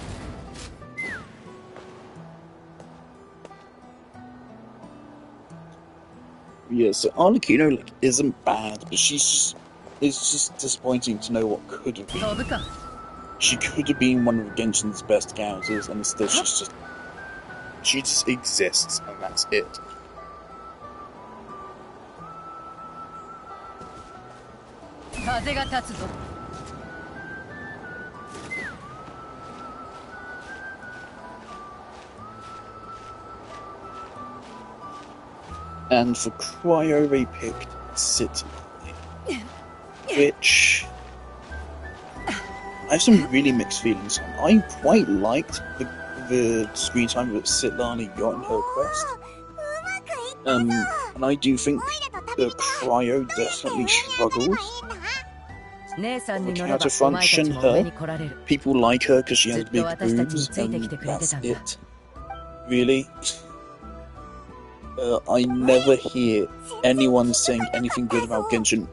Yeah, so Arlecchino isn't bad, but it's just disappointing to know what could have been. She could have been one of Genshin's best characters, and instead she just exists, and that's it. And for Cryo, they picked City, which I have some really mixed feelings on. I quite liked the screen time that Citlali got in her quest. And I do think Cryo definitely struggles. The character front, Shinhe, people like her because she has big boobs, and that's it. Really. I never hear anyone saying anything good about Genshin,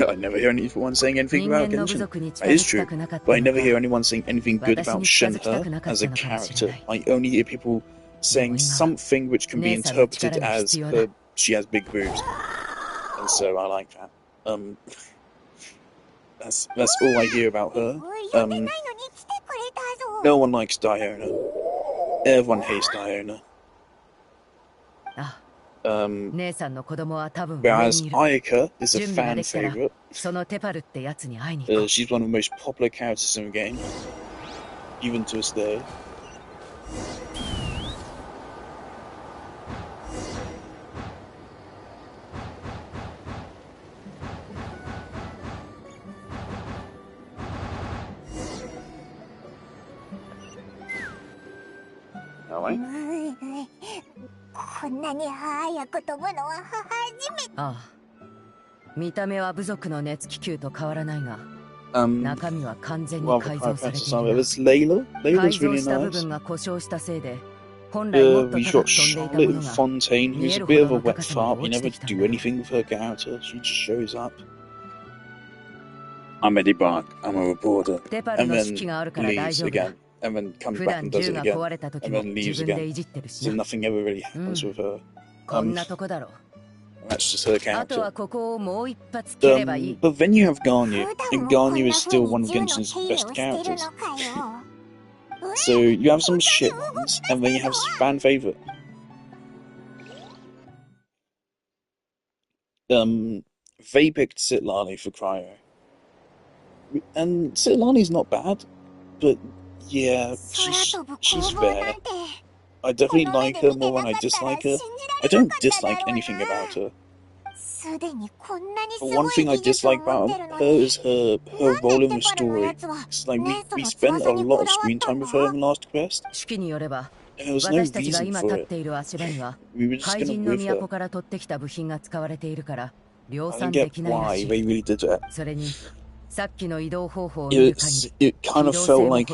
I never hear anyone saying anything about Genshin. That is true, but I never hear anyone saying anything good about Shinhe as a character. I only hear people saying something which can be interpreted as she has big boobs. And so I like that. That's all I hear about her. No one likes Diona. Everyone hates Diona. Whereas Ayaka is a fan favorite. She's one of the most popular characters in the game, even to this day. Alright. こんなに早く飛ぶのは初めて。ああ、見た目は部族の熱気球と変わらないが、中身は完全に改造されている。改造した部分が故障したせいで、本来もっと高く飛んでいたものが、Fontaine, who's a bit of a wet fart. We never do anything with her character. She just shows up. I'm Eddie Bark. I'm a reporter. And then leaves again. And then comes back and does it again, and then leaves again. So nothing ever really happens with her. That's just her character. But then you have Garnier, and Garnier is still one of Genshin's best characters. So you have some shit ones, and then you have fan favorite. They picked Citlali for Cryo. And Citlali's not bad, but yeah, she's there. I definitely like her more than I dislike her. I don't dislike anything about her. But one thing I dislike about her is her role in the story. It's like we spent a lot of screen time with her in the last quest, and there was no reason for it. We were just gonna with her. I don't get why they really did that. It kind of felt like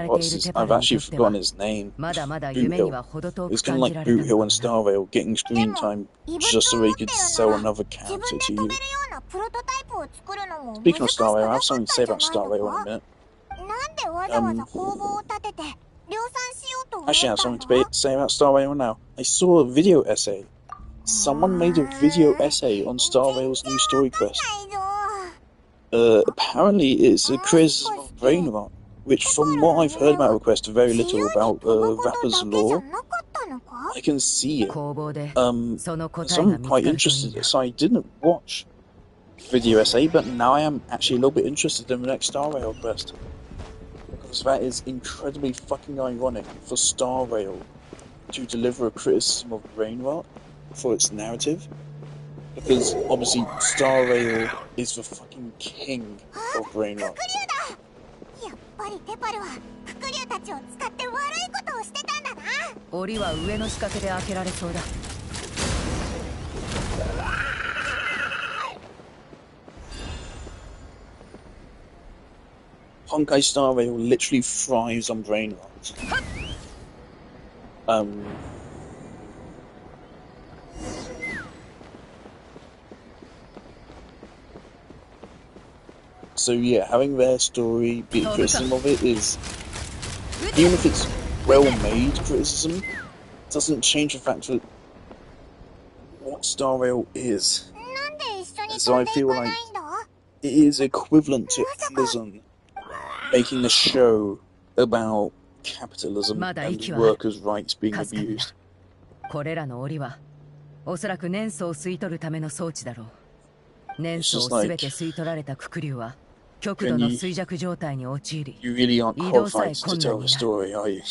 what's his, I've actually forgotten his name. Boothill. It's kind of like Boothill and Starvale getting screen time just so they could sell another character to you. Speaking of Starvale, I have something to say about Starvale in a minute. Actually, I have something to say about Star Rail now. I saw a video essay. Someone made a video essay on Star Rail's new story quest. Apparently it's a criticism of brain rot, which from what I've heard about the quest, very little about Rapper's lore. I can see it. So I'm quite interested. So I didn't watch the video essay, but now I am actually a little bit interested in the next Star Rail quest. Because that is incredibly fucking ironic for Star Rail to deliver a criticism of brain rot for its narrative. Because obviously Star Rail is the fucking king of brain rot. Honkai Star Rail literally thrives on brain rot. So yeah, having their story be a criticism of it is, even if it's well-made criticism, doesn't change the fact that what Star Rail is. So I feel like it is equivalent to Amazon making a show about capitalism and workers' rights being abused. It's just like, you really aren't qualified to tell the story, are you?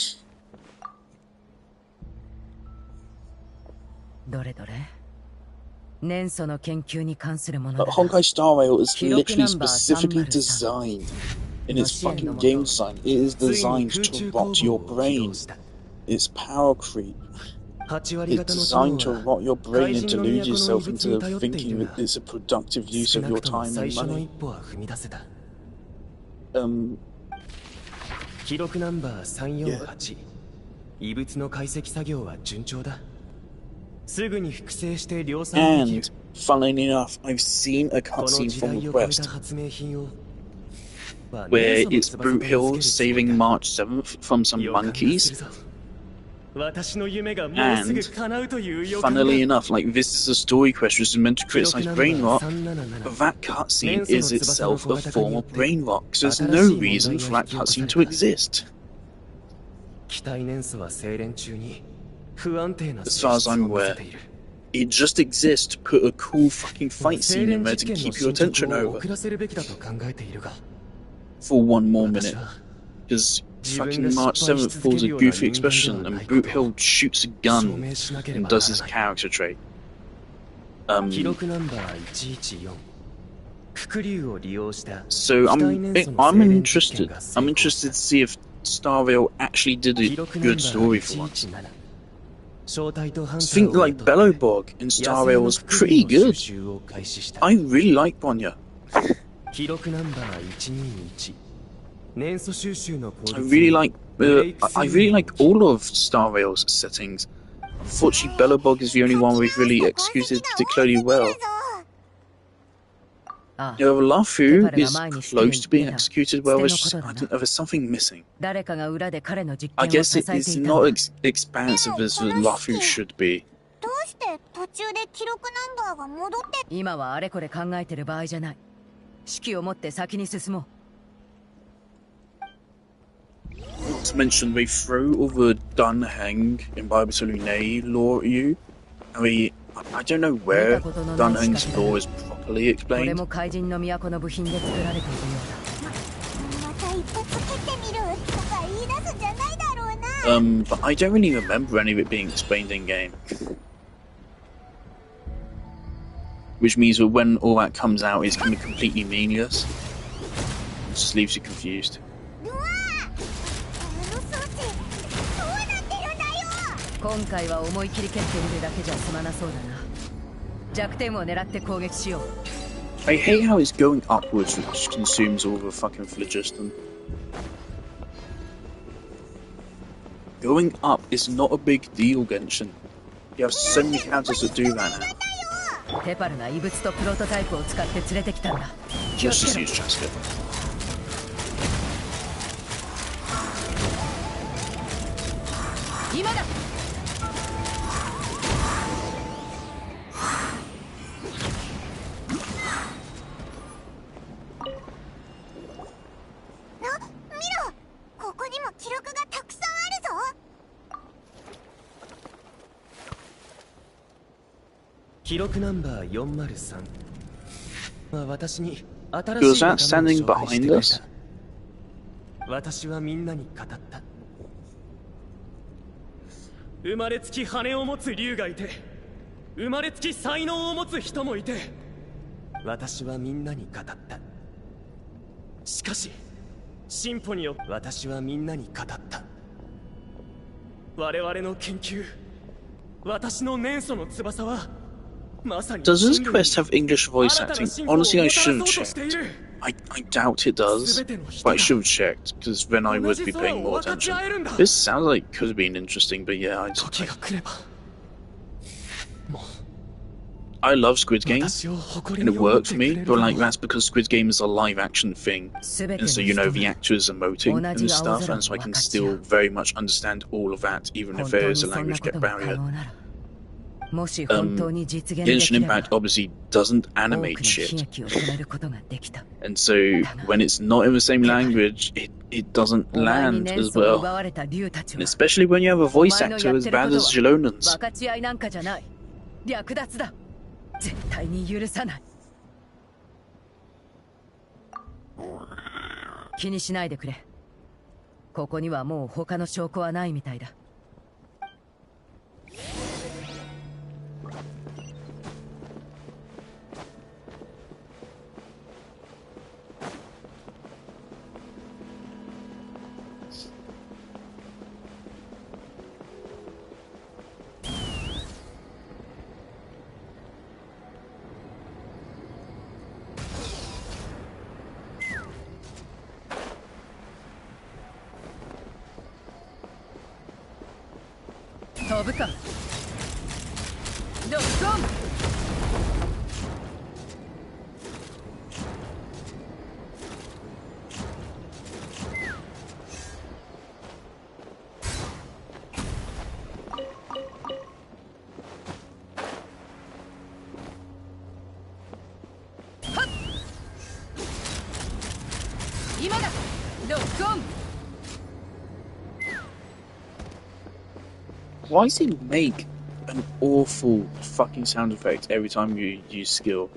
But Honkai Star Rail is literally specifically designed in its fucking game design. It is designed to rot your brain. It's power creep. It's designed to rot your brain and delude yourself into thinking that it's a productive use of your time and money. And funnily enough, I've seen a cutscene from the quest where it's Brute Hill saving March 7th from some monkeys. And funnily enough, like, this is a story quest which is meant to criticize brain rot, but that cutscene is itself a form of brain rot, because there's no reason for that cutscene to exist. As far as I'm aware, it just exists to put a cool fucking fight scene in there to keep your attention over for one more minute. Because fucking March 7th pulls a goofy expression and Brute Hill shoots a gun and does his character trait. So I'm interested. I'm interested to see if Star Rail actually did a good story for once. I think like Bellowbog in Star Rail was pretty good. I really like Bonya. I really like all of Star Rail's settings. Unfortunately, Bellowbog is the only one we've really executed particularly well. Lafu is close to being executed well. There's just, I don't know, there's something missing. I guess it is not as expansive as the Lafu should be. Not to mention, they throw all the Dunheng in Bible lore at you. I mean, I don't know where Dunheng's lore is properly explained. But I don't really remember any of it being explained in game. Which means that when all that comes out, it's going to be completely meaningless. It just leaves you confused. I hate how it's going upwards, which consumes all the fucking phlogiston. Going up is not a big deal, Genshin. You have so many characters that do that now. Let's just use Jaska. 記録ナンバー403は私に新しい Was that standing behind us? 私はみんなに語った。生まれつき羽を持つ竜がいて、生まれつき才能を持つ人もいて、私はみんなに語った。しかし進歩によって私はみんなに語った。我々の研究、私の年祖の翼は Does this quest have English voice acting? Honestly, I should have checked. I doubt it does, but I should have checked, because then I would be paying more attention. This sounds like it could have been interesting, but yeah, I love Squid Game, and it worked for me, but like that's because Squid Game is a live action thing, and so you know the actors emoting and stuff, and so I can still very much understand all of that, even if there is a language barrier. Genshin Impact obviously doesn't animate shit, and so when it's not in the same language, it doesn't land as well, and especially when you have a voice actor as bad as Jelonan's. 絶対に許さない。気にしないでくれ。ここにはもう他の証拠はないみたいだ。飛ぶか。ドッコン。今だ。ドッコン。 Why does he make an awful fucking sound effect every time you use skill?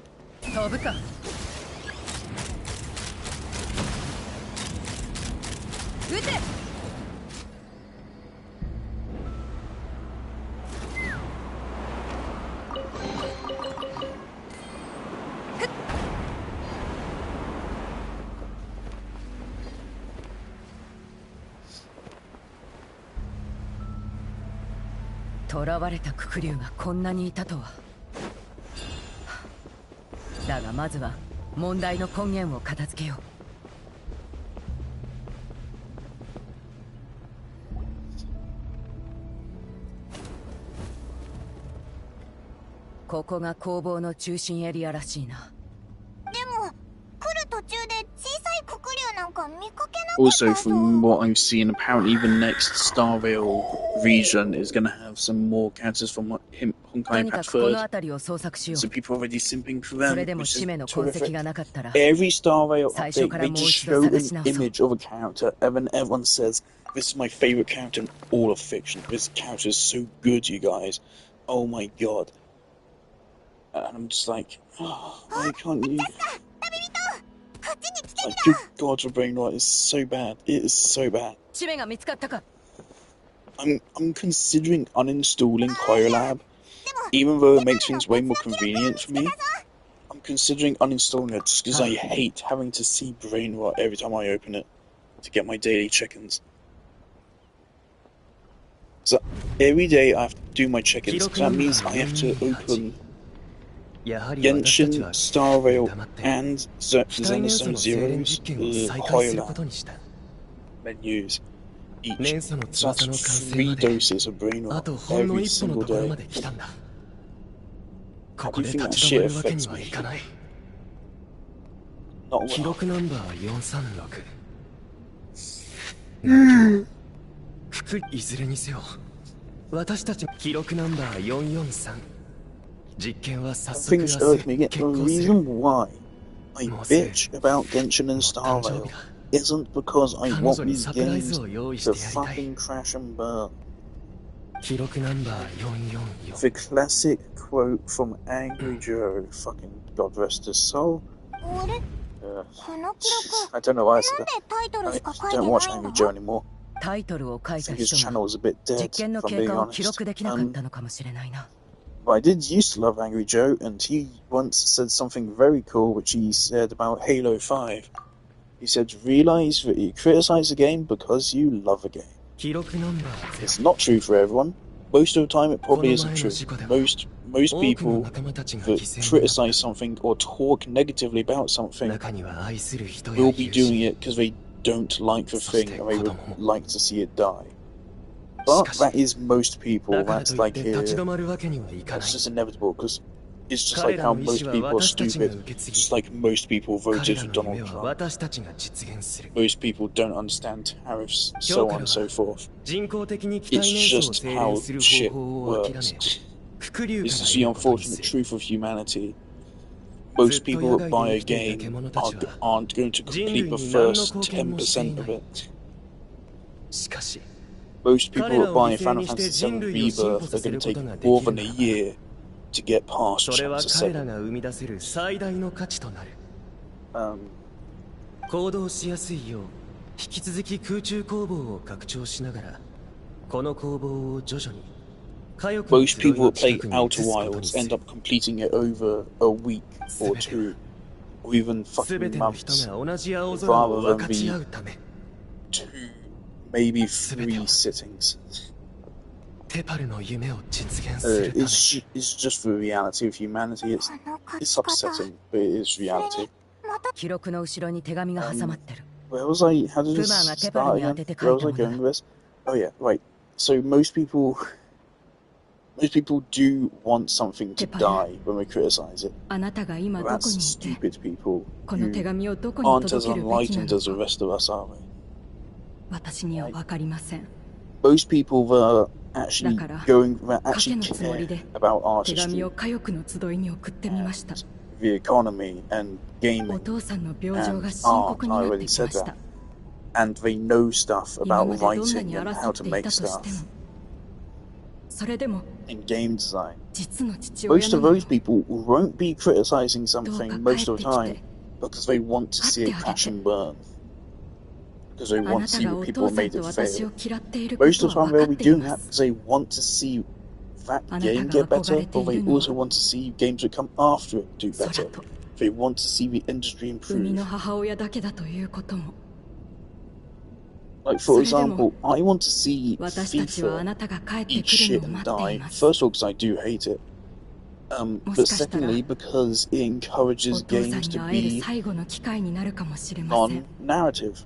囚われたククリュウがこんなにいたとは。だがまずは問題の根源を片付けよう。ここが工房の中心エリアらしいな。でも来る途中で小さいククリュウなんか見かけなかったぞ。 Also, from what I've seen, apparently the next Star Rail region is going to have some more characters from Honkai Impact 3rd. So people are already simping for them, which is terrific. Every Star Rail update, they just show an image of a character, and then everyone says, "This is my favorite character in all of fiction. This character is so good, you guys. Oh my god." And I'm just like, oh, why can't you? Like, good god, your brain rot is so bad. It is so bad. I'm considering uninstalling Cryolab, even though it makes things way more convenient for me. I'm considering uninstalling it just because I hate having to see brain rot every time I open it to get my daily check-ins. So every day I have to do my check-ins, so that means I have to open Genshin, Star Rail, and Xenosaga Zero's Cryolab menus each. So that's 3 doses of brain rot every single day. How do you think that shit affects me? Not well. 私たち記録ナンバー443。実験は早速 Things irk me again. The reason why I bitch about Genshin and Star Rail isn't because I want these games to fucking crash and burn. 記録ナンバー444。 The classic quote from Angry Joe, fucking God rest his soul. I don't know why I said that. I don't watch Angry Joe anymore. タイトルを書いた His 人 channel が is a bit 実 dead, 験の if I'm 経 being 過を記録 honest. できなかったのかもしれないな。But I did used to love Angry Joe, and he once said something very cool, which he said about Halo 5. He said, realize that you criticize a game because you love a game. 記録ナンバー It's not true for everyone. Most of the time, it probably isn't true. Most people that criticize something or talk negatively about something 中には愛する人や will be 友人 doing it because they don't like the thing and they would like to see it die. But that is most people. だから That's といっ like て立ち止まるわけにはいかな that's い just inevitable because it's just like how most people are stupid. Just like most people 彼 voted ら for の Donald 夢は Trump. 私たちが実現する Most people don't understand tariffs, so on and so forth. 人工的に機体 It's 燃焼を just 精 how 錬する shit 方法を諦め works. 伏流 This か is ら the 得ることに unfortunate する truth of humanity. Most people that buy a game aren't going to complete the first 10% of it. しかし Most people that buy Final Fantasy VII Rebirth are going to take more than a year to get past それは Chapter 彼ら 7. が生み出せる最大の価値となる行動しやすいよう引き続き空中工房を拡張しながらこの工房を徐々に Most people that play Outer Wilds end up completing it over a week or two, or even fucking months, rather than the 2, maybe 3 sittings. It's just the reality of humanity. It's upsetting, but it is reality. 記録の後ろに手紙が挟まってる。 Where was I? How did this start again? Where was I going with this? Oh yeah, right. So most people do want something to die when we criticize it. But that's stupid people who aren't as enlightened as the rest of us, are they? 私には分かりません。 Most people that actually care about 手紙 artistry, を家族の集いに送ってみました。 the economy, and お gaming 父さんの病状 and が深 art. 刻に I なって already きま said し that. た。 And they know stuff 今 about までどんな writing に and 争 how っ to てい make たとして stuff も、それでも in game design. 実の父親 Most な of の those people won't be criticizing どうか something 帰 most っ of て the き time て、 because they want to see it 会ってあげて。 crash and burn. Because they あ want な to た see が what お people 父さん made と it 私 fail. を嫌っているこ Most と of the は time 分 they'll かっ be てい doing ま that す。 because they want to see that あなた game が get 憧 better, れて or い they るのは also want to see games that come after it do 空 better. と They want to see the industry 生み improve. の母親だけだということも。 Like, for それでも example, I want to see 私たちはあ FIFA なたが帰って eat くる shit のを and 待ってい die. ます。 First of all, because I do hate it. も But しかしたら secondly, because it お encourages 父さん games に to 会える be 最後の機会になるかもしれません。 non-narrative.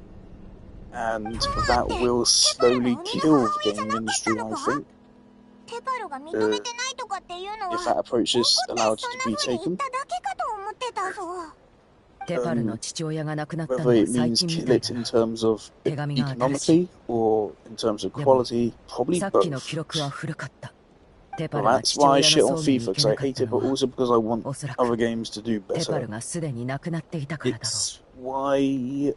And that will slowly kill the game industry, I think. テパルが認めてないとかっていうのは If that approach is 怒って allowed そ to んな be 風に言 taken. っただけかと思ってたぞ。テパルの父親が亡くなったの Whether は it 最 means 近み kill たい it だ in な。 terms of 手紙が新しい。 economically or in terms of でも quality, probably さっきの both. 記録は古かった。テパ Well, ルが that's 父 why I 親 shit の on 葬儀に FIFA, 行 because け I なかっ hate た it, の but は、 also because I want おそら other く games to do テパ better. ルがすでに亡くなっていたからだろ It's why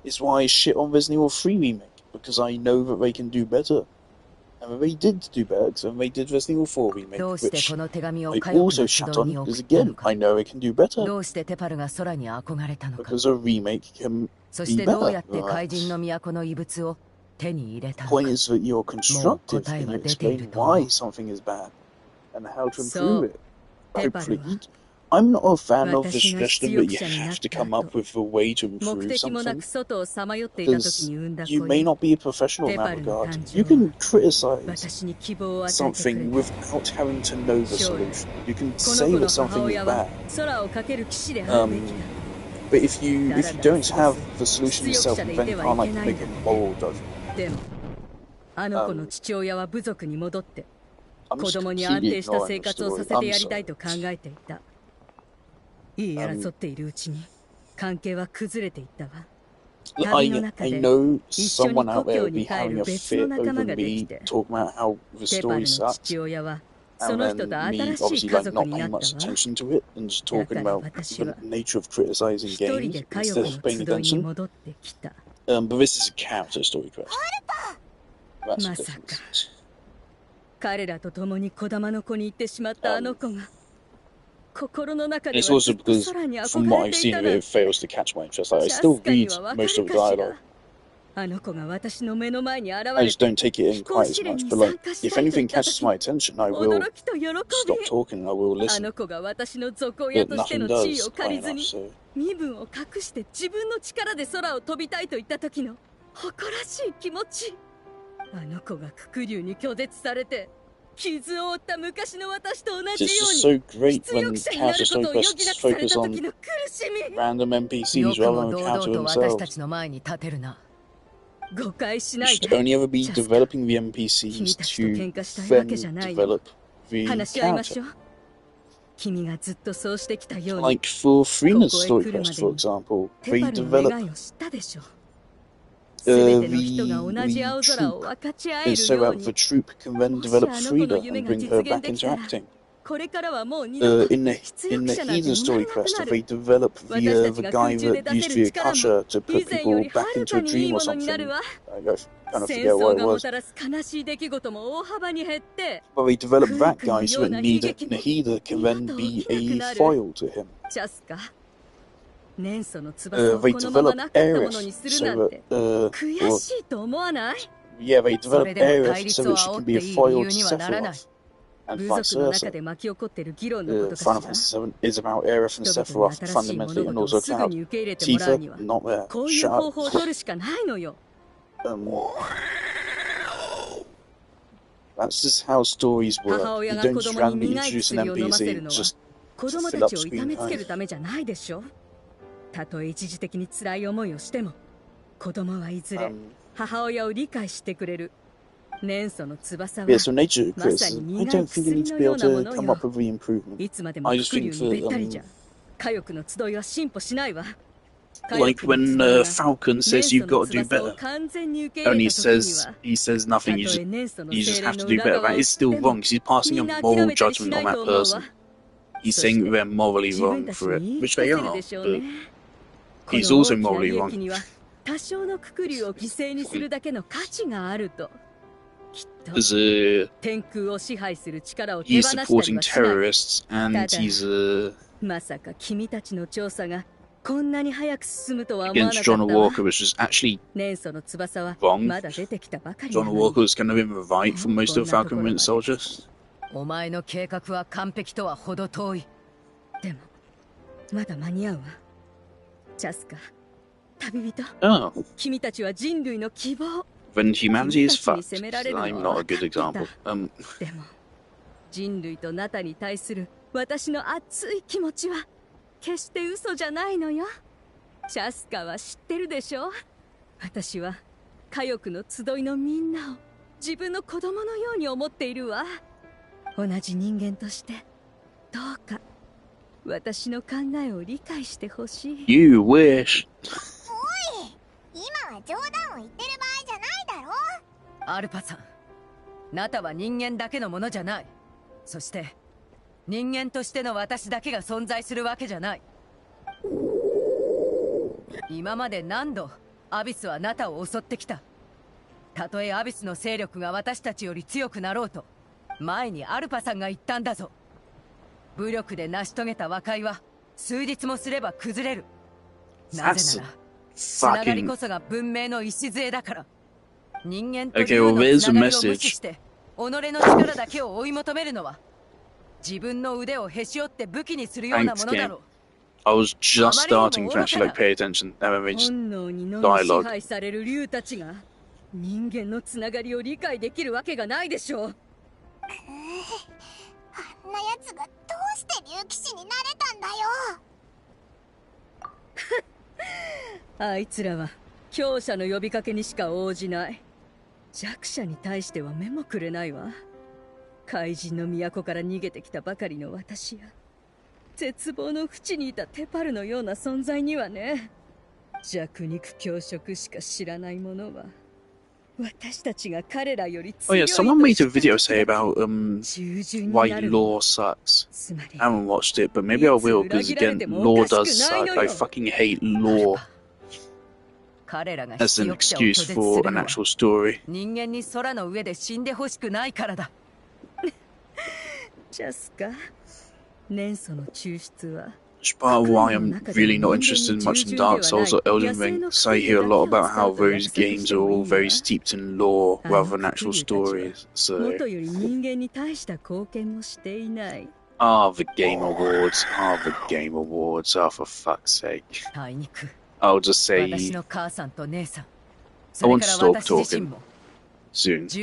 it's why I shit on Resident Evil 3 remake, because I know that they can do better. And they did do better, and they did Resident Evil 4 remake, う。どうして which この手紙を I 家族 also の shat 集い on, に送 because ったの again, か。 I know it can do better, どうしてテパルが空に憧れたのか。 because a remake can そ be してどうや better. って怪人の都の遺物を手に入れた The の point か。 is that you're constructive答え and は you 出ている explain と思う。 why something is bad and how to そ improve う、 it. テパル Hopefully. は I'm not a fan of the 私が suggestion 出 that 力 you 者になっ have to た come 後、 up with a way to 目 improve 的もな something, く外をさまよっていた時 because に産んだ you 子 may よ。 not be a professional in テパ that ルの regard. 誕 You 生は can criticize 私に希望を与えてくれ something た。 without having to know the 将来、 solution. You can この say 子 that の母 something is 親は bad. 空をかける騎士であるべきだ。 But if you だらだら don't 過ご have す the solution 出力 yourself, 者 you でい then ては can't い like けない make ん a だ。 moral judgment. でも、あの子の父親は部族に戻って、 I'm 子 just 供に安 completely 定した ignoring 生 the 活をさ story. せて I'm やりたい sorry. と考えていた。言い争っているうちに関係は崩れていったわ。I know someone out there would be having a fit over me talking about how the story sucks, and then me obviously like not paying much attention to it and just talking about the nature of criticizing games instead of paying attention. But this is a character story quest. That's the difference. 彼らと共に児玉の子に行ってしまったあの子が心の中では It's also because from what I've seen of it, it fails to catch my interest. Like, I still read most of the dialogue. あの子が私の目の前に現れ I just don't take it in quite as much. But like, if anything catches my attention, I will stop talking and I will あ listen. の子が私の族親 But として nothing の地位 does, を借り quite ず enough. に So 身分を隠して自分の力で空を飛びたいと言った時の誇らしい気持ち。あの子がククリュウに拒絶されて傷を負った昔の私と同じよ it's う just に so great 出 when 力者になる character ことを story 余儀 quests なくされ focus た on 時の苦しみ。 random よ NPCs く rather も than 堂 character 々と私た themselves. ちの前に立てるな。誤解し You ない should で。 only ever be ジャスカ developing the 君 NPCs たちと to 喧嘩したいわけ then じゃないよ。 develop the 話し合いまし character. ょう。君がずっとそうしてきたように、 Like for こ Freena's こへ story 来るま quest, で for に example, テ they パルの develop 願いを知ったでしょう。すべての人が同じ the 青空を troop. 分かち合え It's る so よう that に the troop can then もし develop あの子の Frieda 夢 and が bring 実 her 現 back でき into たら、 acting. これからはもう二度と In 出 the 力者なんて Heathen 生ま story れなく quest, な they る。 develop 私た the ちが guy 空中で that 出せ used る to be a 力も Kasha to 以 put 前よ people りは back る into か a にいい dream も or のになる something. わ。 I kind of 戦 forget 争 what it がも was. たらす悲しい出来事も大幅に減って、 But they develop that 空空 guy の so よう that な悲劇も Nahida can 二 then 度と be 起きなく a なる。 foil to him. ジャスカ、年祖の翼を They このまま develop なかったものに Aerith する so なんて that, 悔 well, しいと思わない？ yeah, they そ develop れでも対 Aerith 立 so を that she 煽 can っ be て a いい理 foil 由 to にはならない。 Sephiroth, and 部 vice 族の中 versa. で巻き起こっている議論のことかし Final ら。 Fantasy VII is about Aerith and 人々に Sephiroth 新しい物 fundamentally, and 事を also すぐ Cloud. に受け入れてもらうに Tifa, は、 not there. こういう Shut 方 up. 法を取るしかないのよ。 That's just how stories 母 work. 親 You が don't 子 just 供に randomly 苦い introduce 薬 an を飲ませ NPC るのは just 子 to 供 fill た up ちを痛め screen つける time. ためじゃないでしょ。たとえ一時的に辛い思いをしても、子供はいずれ母親を理解してくれる。年祖の翼は Yeah, so nature まさに criticism. I 苦い don't think you 薬 need to の be よ able うなも to の come よ。 up with the improvement. いつまでも I ク just クリュ think ウに that べったりじゃ、火力の集いは進歩しないわ。 like when Falcon says you've got to do better, and he says nothing. You just have to do better. That is still wrong because he's passing a moral judgment on that person. He's saying that they're morally wrong for it, which they are, but he's also morally wrong. 多少のククリュウを犠牲にするだけの価値があると。きっと Because 天空を支配する力を手 he's 放したり supporting はしない。 terrorists, and he's まさか君たちの調査がこんなに早く進むとは思わなか against った John わ。 Walker, which is actually 年祖の翼は wrong. まだ出てきたばかりな John のに。 Walker was kind of in the right for most of the Falcon Winter Soldiers. お前の計画は完璧とは程遠い。でもまだ間に合うわ。ジャスカ、旅人。 Oh, 君たちは人類の希望。 when humanity is fucked, I'm not a good example. でも人類とナタに対する私の熱い気持ちは決して嘘じゃないのよ。ジャスカは知ってるでしょ。私は火翼の集いのみんなを自分の子供のように思っているわ。同じ人間としてどうか私の考えを理解してほしい。 You wish. おい、今は冗談を言ってる場合じゃないだろ。アルパさん、ナタは人間だけのものじゃない。そして人間としての私だけが存在するわけじゃない。今まで何度アビスはナタを襲ってきた。たとえアビスの勢力が私たちより強くなろうと、前にアルパさんが言ったんだぞ。武力で成し遂げた和解は数日もすれば崩れる。なぜならつながりこそが文明の礎だから。人間と竜のつながりを無視して己の力だけを追い求めるのは自分の腕をへし折って武器にするようなものだろう。 I was just starting to actually pay attention. And then we just 本能にのみ支 dialogue. 配される竜たちが人間のつながりを理解できるわけがないでしょう。あんな奴がどうして竜騎士になれたんだよ。あいつらは強者の呼びかけにしか応じない。弱者に対しては目もくれないわ。怪人の都から逃げてきたばかりの私や絶望の淵にいたテパルのような存在にはね。弱肉強食しか知らない者は私たちが彼らより Oh yeah, someone made a video say about why lore sucks. I haven't watched it, but maybe I will, because again, lore does suck. I fucking hate lore as an excuse for an actual story. 人間に空の上で死んでほしくないからだ。ジャスカ、年祖の抽出は Which part of why I'm really not interested much in Dark Souls or Elden Ring, because I hear a lot about how those games are all very steeped in lore rather than actual stories. So, the Game Awards, the Game Awards, for fuck's sake. I'll just say, I want to stop talking soon. I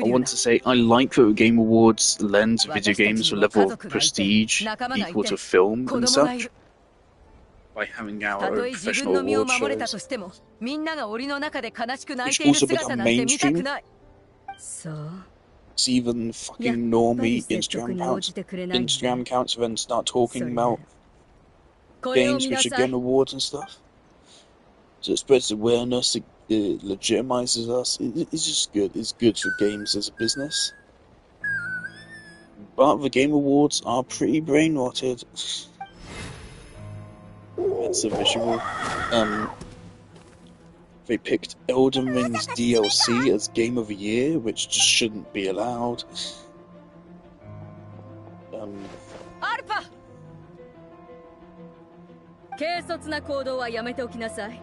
want to say I like that the Game Awards lends video games a level of prestige equal to film and such by having our own professional award shows, which also become mainstream. It's even fucking normie Instagram accounts then start talking about games which are getting awards and stuff. So it spreads awareness, it legitimizes us. It's just good. It's good for games as a business. But the Game Awards are pretty brain rotted. It's a visual. They picked Elden Ring's DLC as Game of the Year, which just shouldn't be allowed. Alpha! 軽率な行動はやめておきなさい。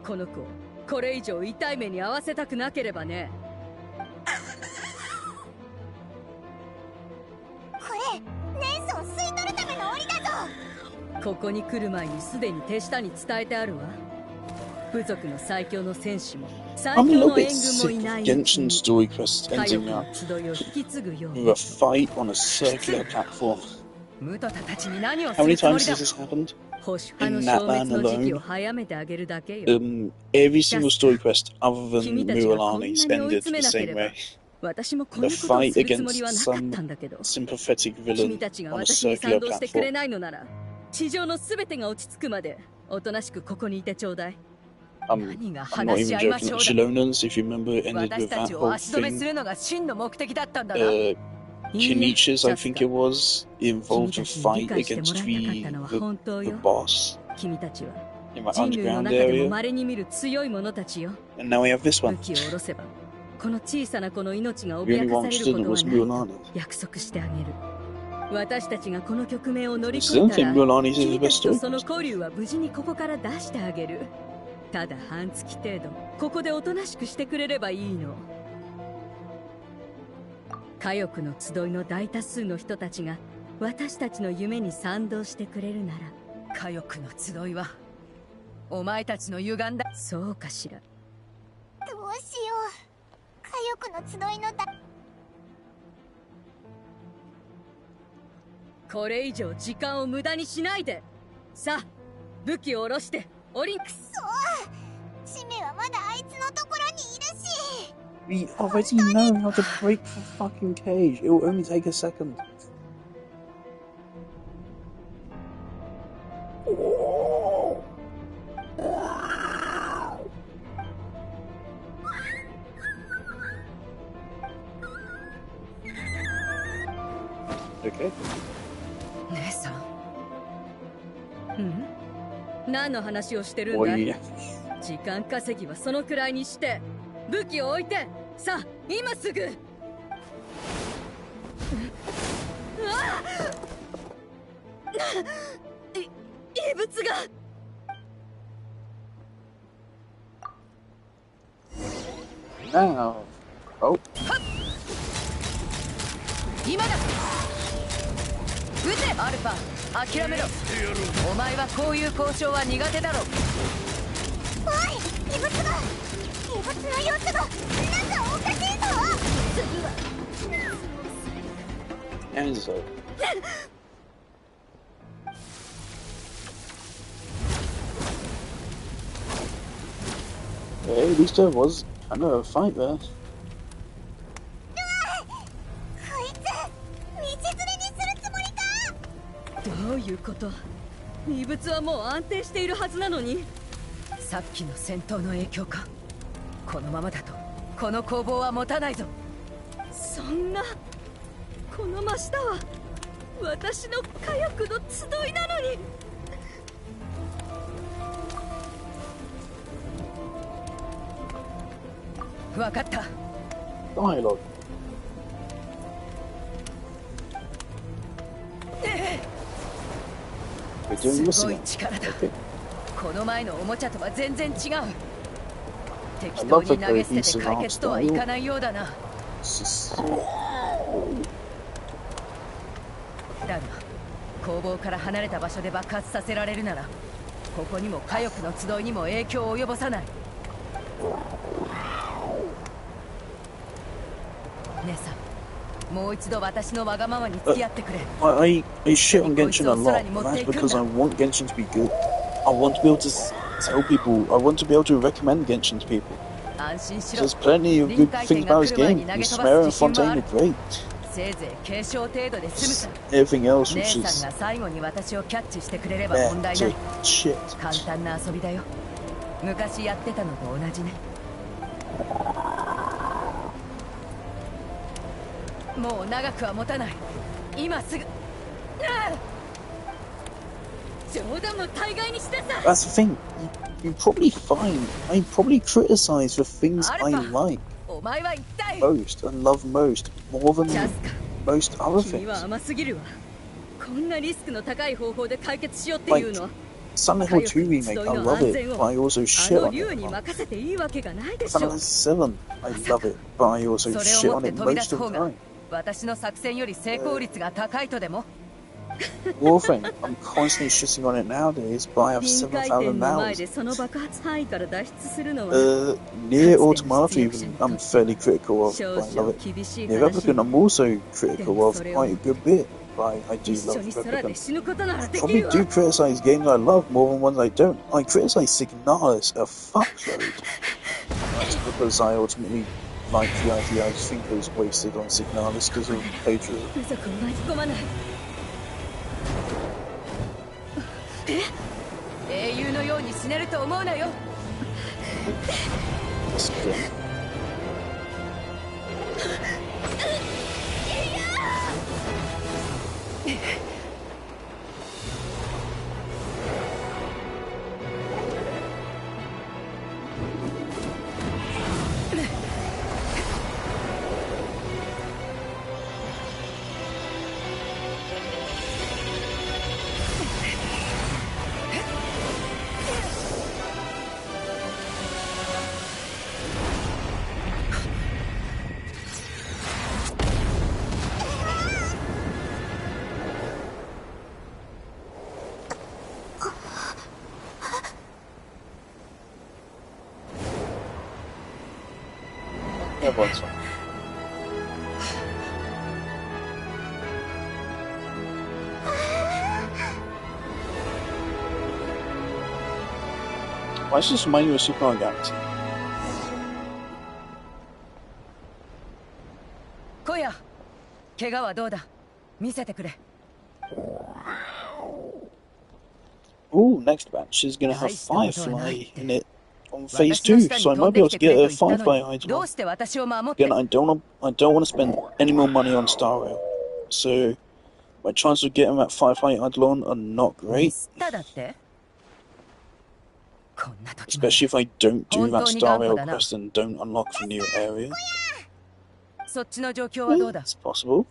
この子、これ以上痛い目に遭わせたくなければね。これ、年祖を吸い取るための檻だぞ。ここに来る前にすでに手下に伝えてあるわ。部族の最強の戦士も最強の援軍もいない。Genshin story quest ending up with a fight on a circular platform. How many times has this happened? In that land alone, every single story quest other than Mualani's ended the same way. A fight against some sympathetic villain on a circular platform. I'm not even joking. Shilonas, if you remember, it ended with that whole thing. Kinichas, I think it was, involved a fight against the boss in that underground area. And now we have this one. The only one which didn't was Mualani. I still don't think Mualani's is the best story. ただ半月程度ここでおとなしくしてくれればいいの。火翼の集いの大多数の人たちが私たちの夢に賛同してくれるなら、火翼の集いはお前たちの歪んだ。そうかしら。どうしよう。火翼の集いのこれ以上時間を無駄にしないで。さあ、武器を下ろしてオリンクス。使命はまだあいつのところにいるし。We already know how to break the fucking cage. It will only take a second. Okay. 姉さん。何の話をしてるんだい？時間稼ぎはそのくらいにして武器を置いて、さあ今すぐ。異物が。Now. Oh. 今だ。撃てアルファ。諦めろ。お前はこういう交渉は苦手だろ。おい、異物の様子がなんかおかしいぞ。次は Enzo. Hey, at least there was kind of a fight there. どういうこと？異物はもう安定しているはずなのに。さっきの戦闘の影響か。このままだとこの攻防は持たないぞ。そんな、この真下は私の火薬の集いなのに。分かった。Dialogue. すごい力だ。この前のおもちゃとは全然違う。適当に投げ捨てて解決とはいかないようだな。だが工房から離れた場所で爆発させられるなら、ここにも火力の集いにも影響を及ぼさない。姉さん、もう一度私のわがままに付き合ってくれ。I shit on Genshin a lot, and that's because I want Genshin to be good. I want to be able to tell people, I want to be able to recommend Genshin to people. There's plenty of good things about this game. Smera and Fontaine are great. Everything else which is shit. 簡単な遊びだよ。昔やってたのと同じね。もう長くは持たない。今すぐ。冗談も大概にしてさ。That's the thing. You're probably fine. I probably criticize the things I like most and love most more than most other things. Like Silent Hill 2 remake, I love it, but I also shit on it. Final Fantasy 7, I love it, but I also shit on it most of the time. 私の作戦より成功率が高いとでも。Warframe, I'm constantly shitting on it nowadays, but I have 7,000 hours. Near Automata even, I'm fairly critical of, but I love it. Near Replicant, I'm also critical of quite a good bit, but I do love Replicant. I probably do criticize games I love more than ones I don't. I criticize Signalis a fuckload. That's because I ultimately like the idea I just think it was wasted on Signalis because of plagiarism. 英雄のように死ねると思うなよ。Why does this remind you of Super Mario Galaxy? 小屋、怪我はどうだ？見せてくれ。Ooh, next batch is gonna have Firefly in it on phase 2, so I might be able to get a Firefly idol. Again, I don't want to spend any more money on Star Rail, so my chances of getting that Firefly idol are not great. Especially if I don't do that Star Rail quest and don't unlock the new area. It's possible.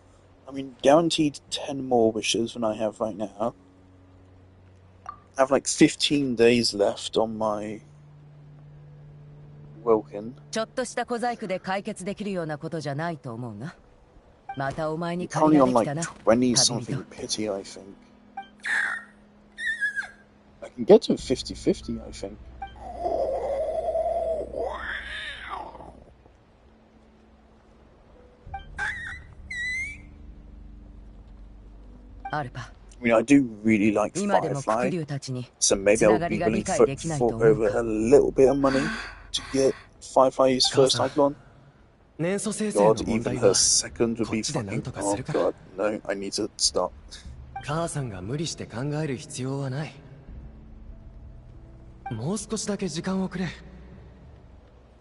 I mean, guaranteed 10 more wishes than I have right now. I have like 15 days left on my Wilkin. Currently on like 20 something pity, I think. I can get to 50-50, I think. I mean, I do really like Firefly, so maybe I'll be willing to fork over a little bit of money to get Firefly's first Cyclone. God, even her second would be fucking... Oh god, no, I need to stop. 母さんが無理して考える必要はない。もう少しだけ時間をくれ。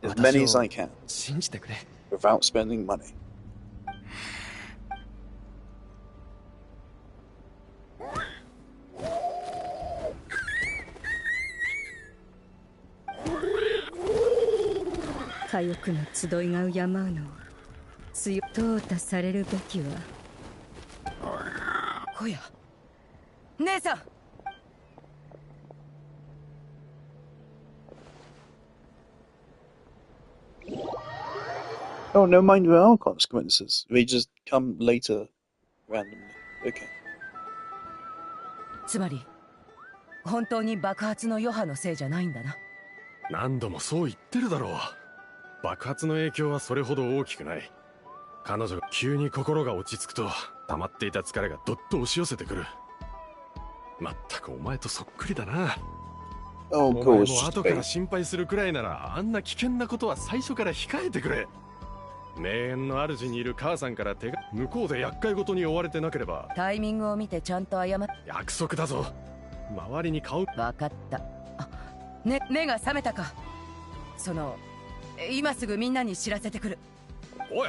As many as I can 信じてくれ。 without spending money. 火欲の集いが敬うのを強淘汰されるべきは。こや姉さん。Oh, no mind our consequences. They just come later, randomly. Okay. つまり本当に爆発の余波のせいじゃないんだな。何度もそう言ってるだろう。爆発の影響はそれほど大きくない。彼女が急に心が落ち着くと溜まっていた疲れがどっと押し寄せてくる。まったくお前とそっくりだな。お前も後から心配するくらいならあんな危険なことは最初から控えてくれ。名園の主にいる母さんから手が向こうで厄介事に追われてなければ。タイミングを見てちゃんと謝っ。約束だぞ。周りに顔。分かった。あ、ね、目が覚めたか。今すぐみんなに知らせてくる。おい、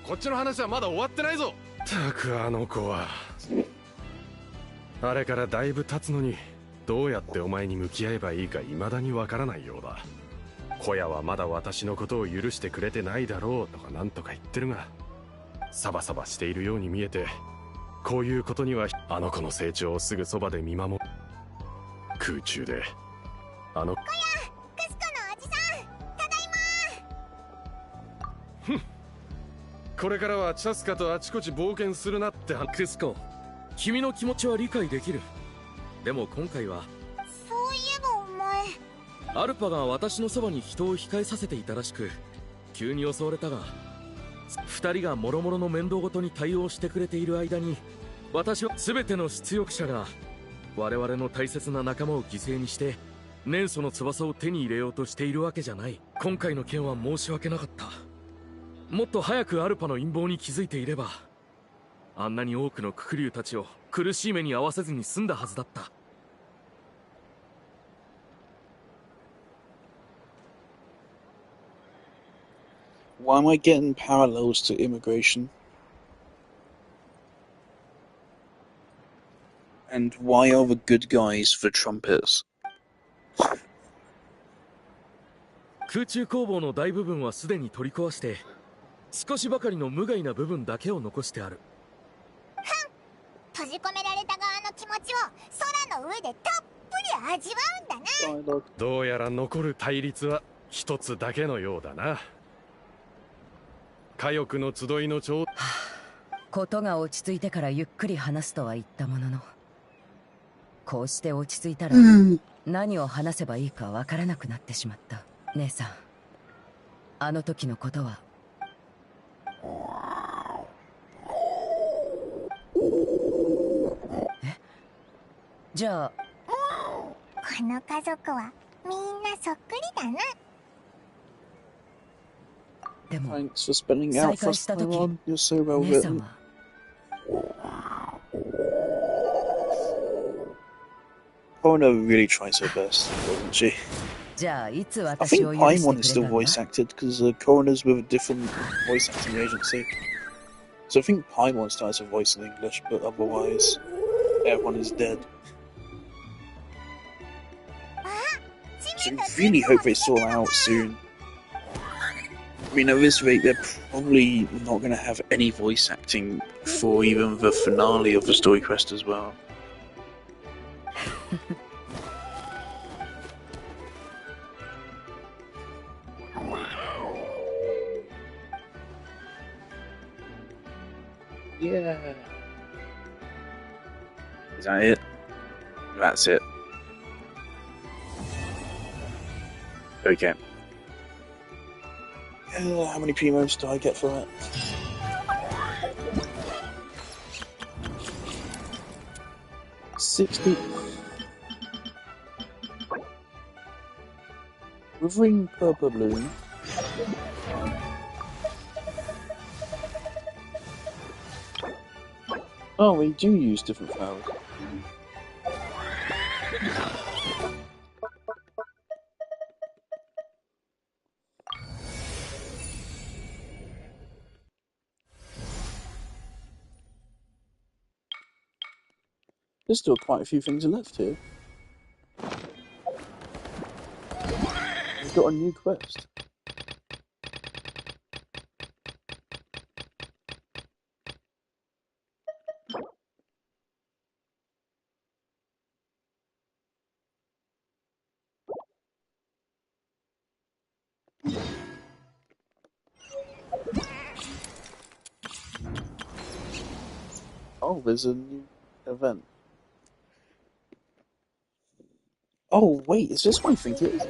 こっちの話はまだ終わってないぞ。たくあの子はあれからだいぶ経つのにどうやってお前に向き合えばいいか未だにわからないようだ。小屋はまだ私のことを許してくれてないだろうとかなんとか言ってるが、サバサバしているように見えて、こういうことにはあの子の成長をすぐそばで見守る。空中であの。小屋、クスコのおじさん、ただいま。これからはチャスカとあちこち冒険するなってクスコ、君の気持ちは理解できる。でも今回はそういえばお前、アルパが私のそばに人を控えさせていたらしく、急に襲われたが、二人がもろもろの面倒ごとに対応してくれている間に、私は全ての出力者が我々の大切な仲間を犠牲にして年祖の翼を手に入れようとしているわけじゃない。今回の件は申し訳なかった。もっと早くアルパの陰謀に気づいていれば、あんなに多くのククリュウたちを苦しい目に遭わせずに済んだはずだった。Why am I getting parallels to immigration? And why are the good guys the trumpets? 空中工房の大部分はすでに取り壊して、少しばかりの無害な部分だけを残してある。閉じ込められた側の気持ちを空の上でたっぷり味わうんだな。どうやら残る対立は一つだけのようだな。火欲の集いの頂。ことが落ち着いてからゆっくり話すとは言ったものの、こうして落ち着いたら何を話せばいいかわからなくなってしまった。姉さん、あの時のことは。じゃあこの家族はみんなそっくりだな。でも Thanks for spelling out 再会した時、 You're so well 姉さん written. はCoroner really tries her best, doesn't she? じゃあいつ I 私 think を許して Paimon く is れ still たんだ。 voice acted because Coroner's with a different voice acting agency. So I think Paimon still has a voice in English, but otherwise everyone is dead. So I really hope they sort out soon. I mean, at this rate, they're probably not going to have any voice acting for even the finale of the story quest as well. Yeah. Is that it? That's it. Okay. How many primos do I get for that? $60. Withering purple bloom. Oh, we do use different flowers. There's still quite a few things left here. We've got a new quest. Oh, there's a new event. Oh, wait, is this what I think it is?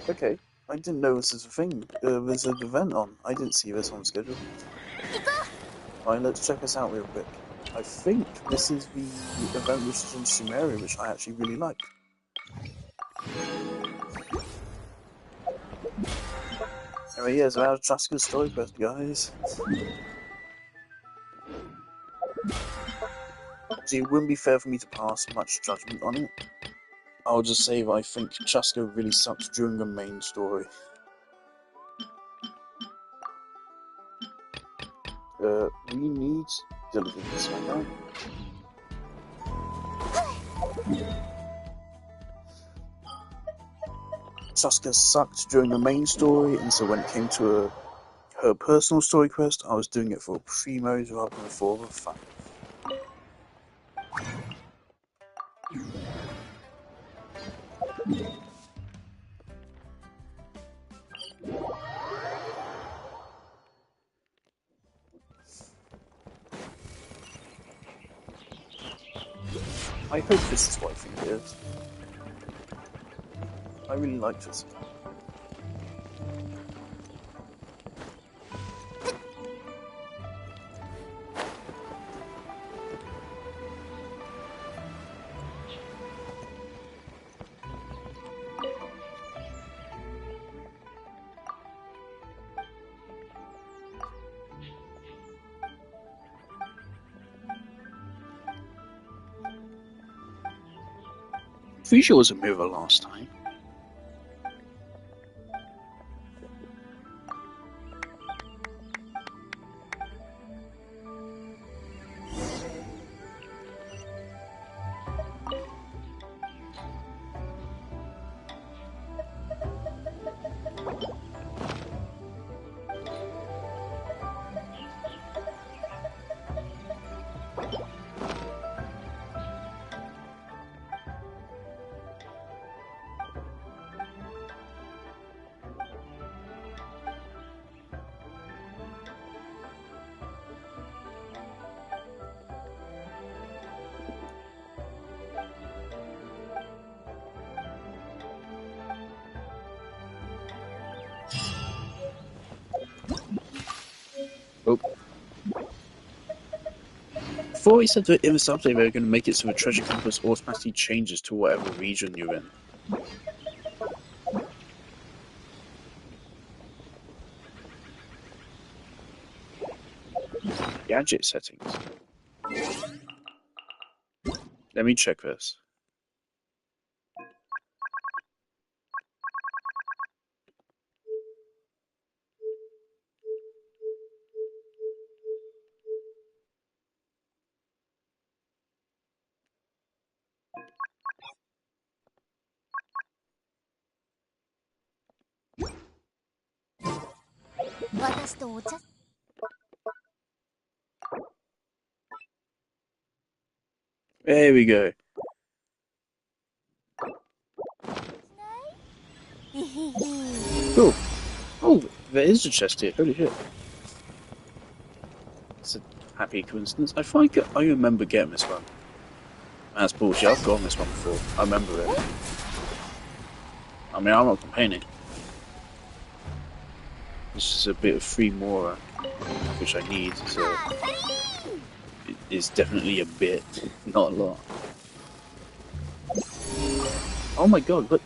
Okay, I didn't know this was a thing. There's an event on. I didn't see this on schedule. Alright, let's check this out real quick. I think this is the event which is in Sumeria, which I actually really like. Anyway, yeah, so our Traska's story quest, guys. See, it wouldn't be fair for me to pass much judgment on it. I'll just say that I think Traska really sucks during the main story. We need diligence right now. Traska sucked during the main story, and so when it came to her personal story quest, I was doing it for Primos rather than for the fun. I hope this is what I think it is. I really like this. Pretty sure it was a mirror last time. Oh. Before he said that in this update they were going to make it so the treasure compass automatically changes to whatever region you're in. Gadget settings. Let me check this. There we go. Cool. Oh, there is a chest here. Holy shit. It's a happy coincidence. I remember getting this one. That's bullshit. I've gotten this one before. I remember it. I mean, I'm not complaining. This is a bit of free Mora, which I need, so it is definitely a bit, not a lot. Oh my god, look.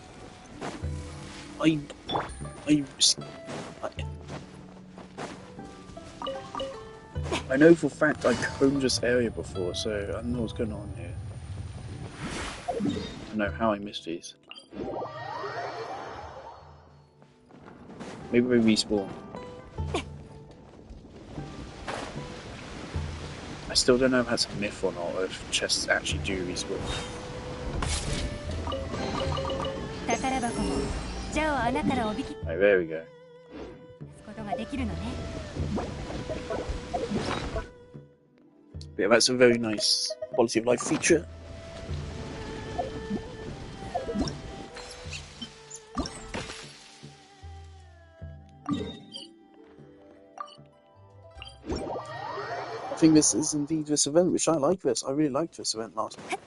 I know for a fact I combed this area before, so I know what's going on here. I know how I missed these. Maybe we respawn. I still don't know if that's a myth or not, or if chests actually do respawn. Right, there we go. Yeah, that's a very nice quality of life feature. I think this is indeed this event, which I like this. I really liked this event last time.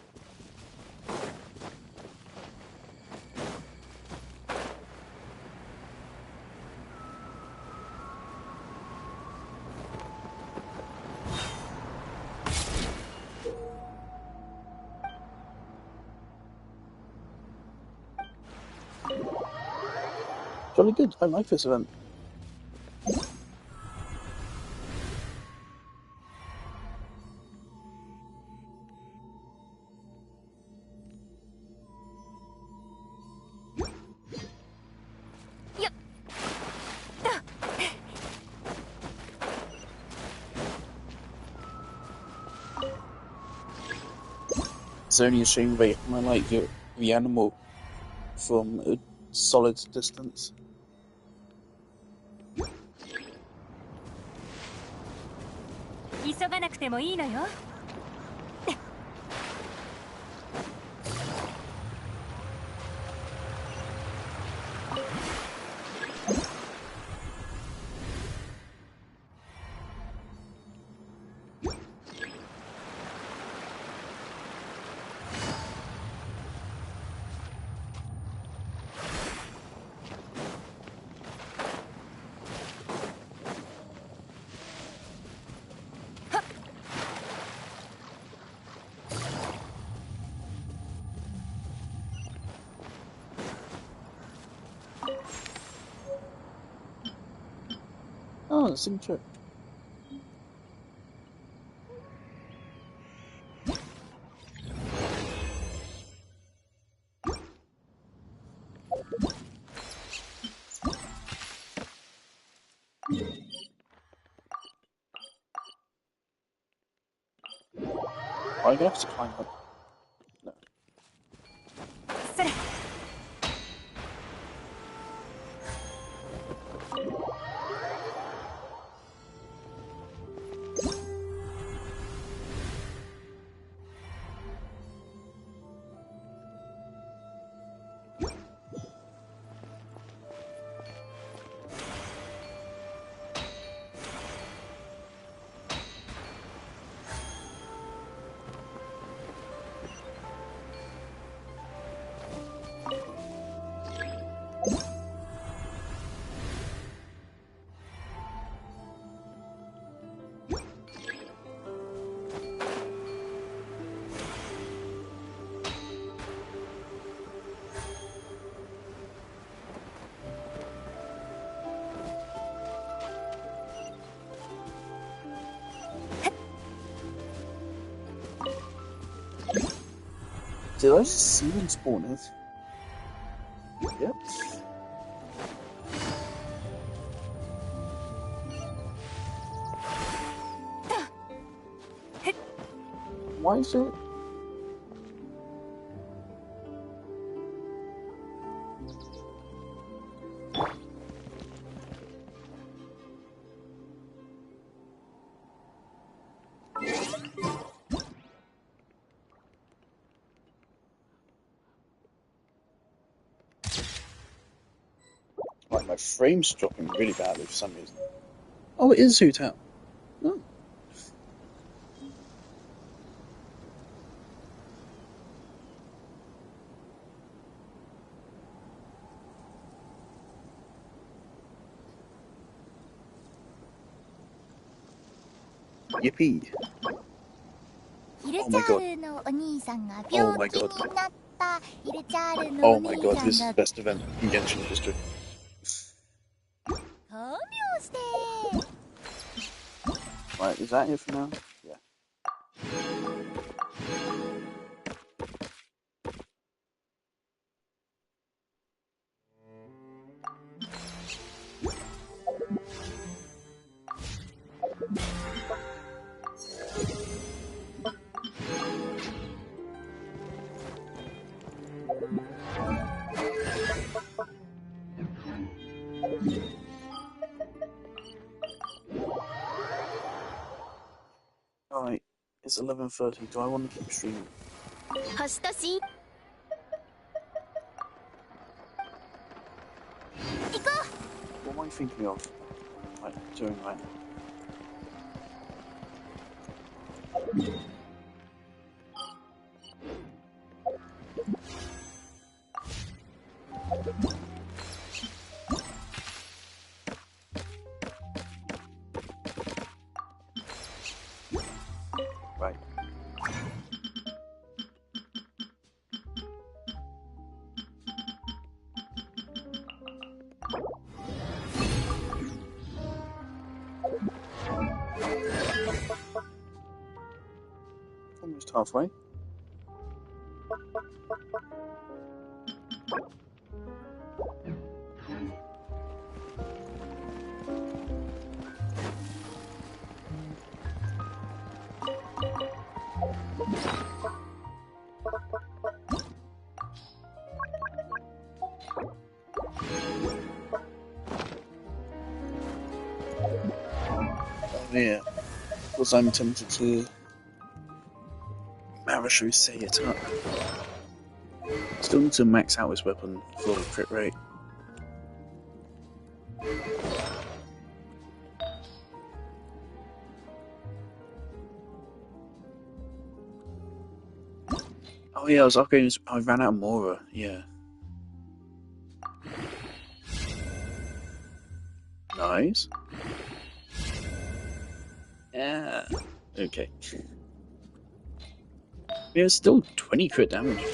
Jolly good. I like this event. It's only a shame they like the animal from a solid distance. 急がなくてもいいのよ。Oh, the signature. I'm gonna have to climb up. No. Did I just see them spawn it? Yep. Why is it? Right, my frame's dropping really badly for some reason. Oh, it is Hoot Out. Oh. Yippee. Oh my god. Oh my god. Oh my god, this is the best event in Genshin history. Right, Right, is that it for now? Yeah. Alright, it's 11:30. Do I want to keep streaming? What am I thinking of? Doing right now? Right. Almost halfway. Yeah, because I'm tempted to Marishu say it up. Still need to max out his weapon for the crit rate. Oh yeah, I was upgrading. I ran out of Mora. Yeah. Nice. Yeah. Okay. Yeah, it's still 20 crit damage.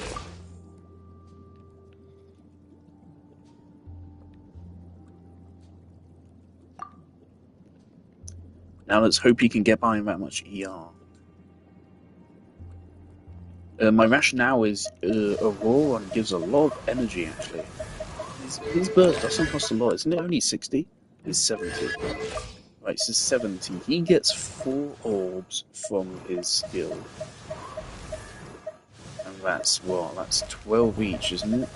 Now let's hope he can get by that much ER. My rationale is Aurora gives a lot of energy, actually. His burst doesn't cost a lot. Isn't it only 60? It's 70. Right, so 70. He gets 4 orbs from his skill. And that's what? That's 12 each, isn't it?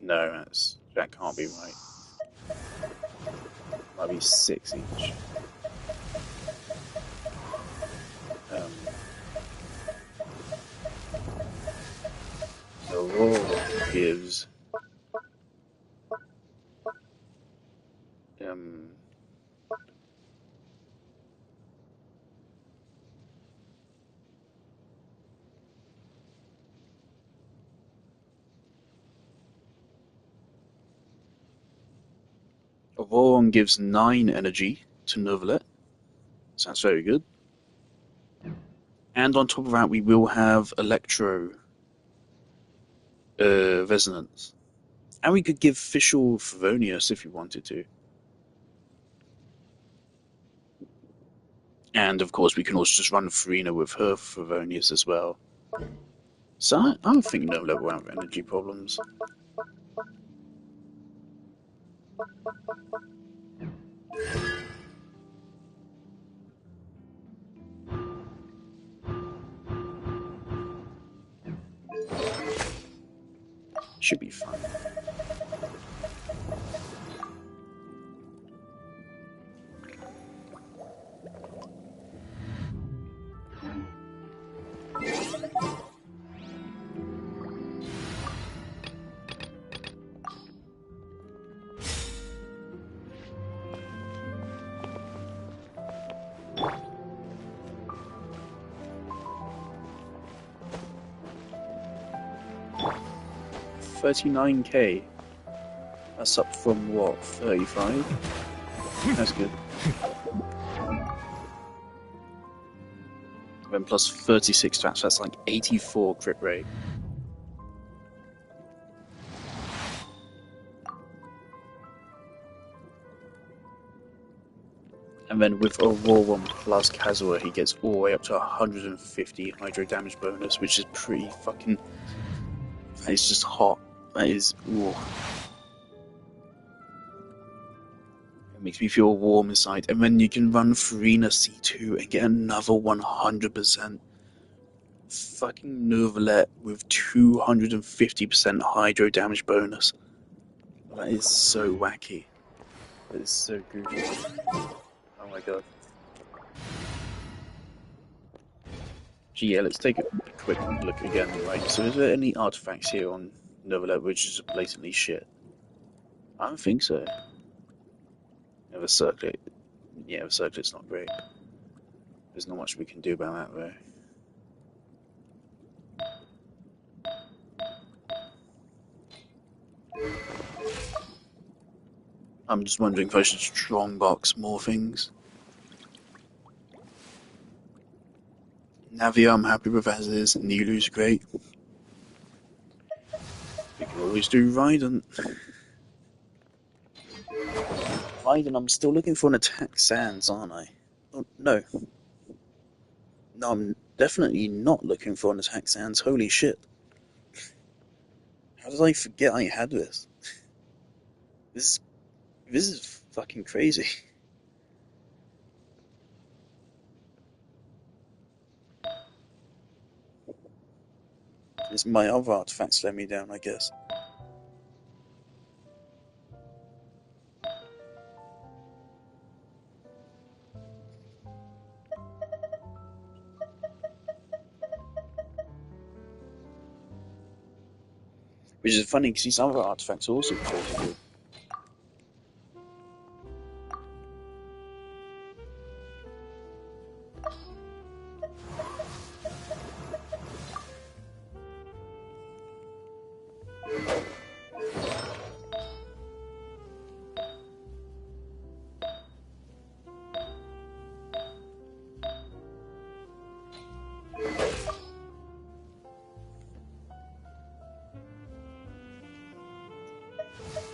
No, that can't be right. Might be 6 each. Aurora gives Voron gives 9 energy to Neuvillette. So that's very good. And on top of that, we will have Electro Resonance. And we could give Fischl Favonius if you wanted to. And of course, we can also just run Farina with her Favonius as well. So I don't think Neuvillette will have energy problems. Should be fine. $39K. That's up from what, 35? That's good. Then plus 36 traps, that's like 84 crit rate. And And then with Auroron plus Kazuha, he gets all the way up to 150 hydro damage bonus, which is pretty fucking... That is just hot. That is... Ooh. It makes me feel warm inside. And then you can run Farina C2 and get another 100% fucking Novelet with 250% hydro damage bonus. That is so wacky. That is so goofy. Oh my god. Gee, yeah, let's take a quick look again, right? So is there any artifacts here on Novelet which is blatantly shit? I don't think so. Yeah, the circlet. Yeah, the circlet's not great. There's not much we can do about that though. I'm just wondering if I should strongbox more things. Navia, I'm happy with as is. Nilu's great. We can always do Raiden. Raiden, I'm still looking for an attack Sans, aren't I? Oh, no. No, I'm definitely not looking for an attack Sans. Holy shit. How did I forget I had this? This is fucking crazy. It's my other artifacts let me down, I guess. Which is funny because these other artifacts are also pretty good.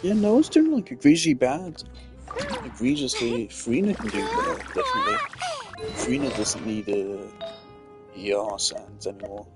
Yeah, no one's doing like egregiously bad. Egregiously, Farina can do better, definitely. Farina doesn't need ER Sands anymore.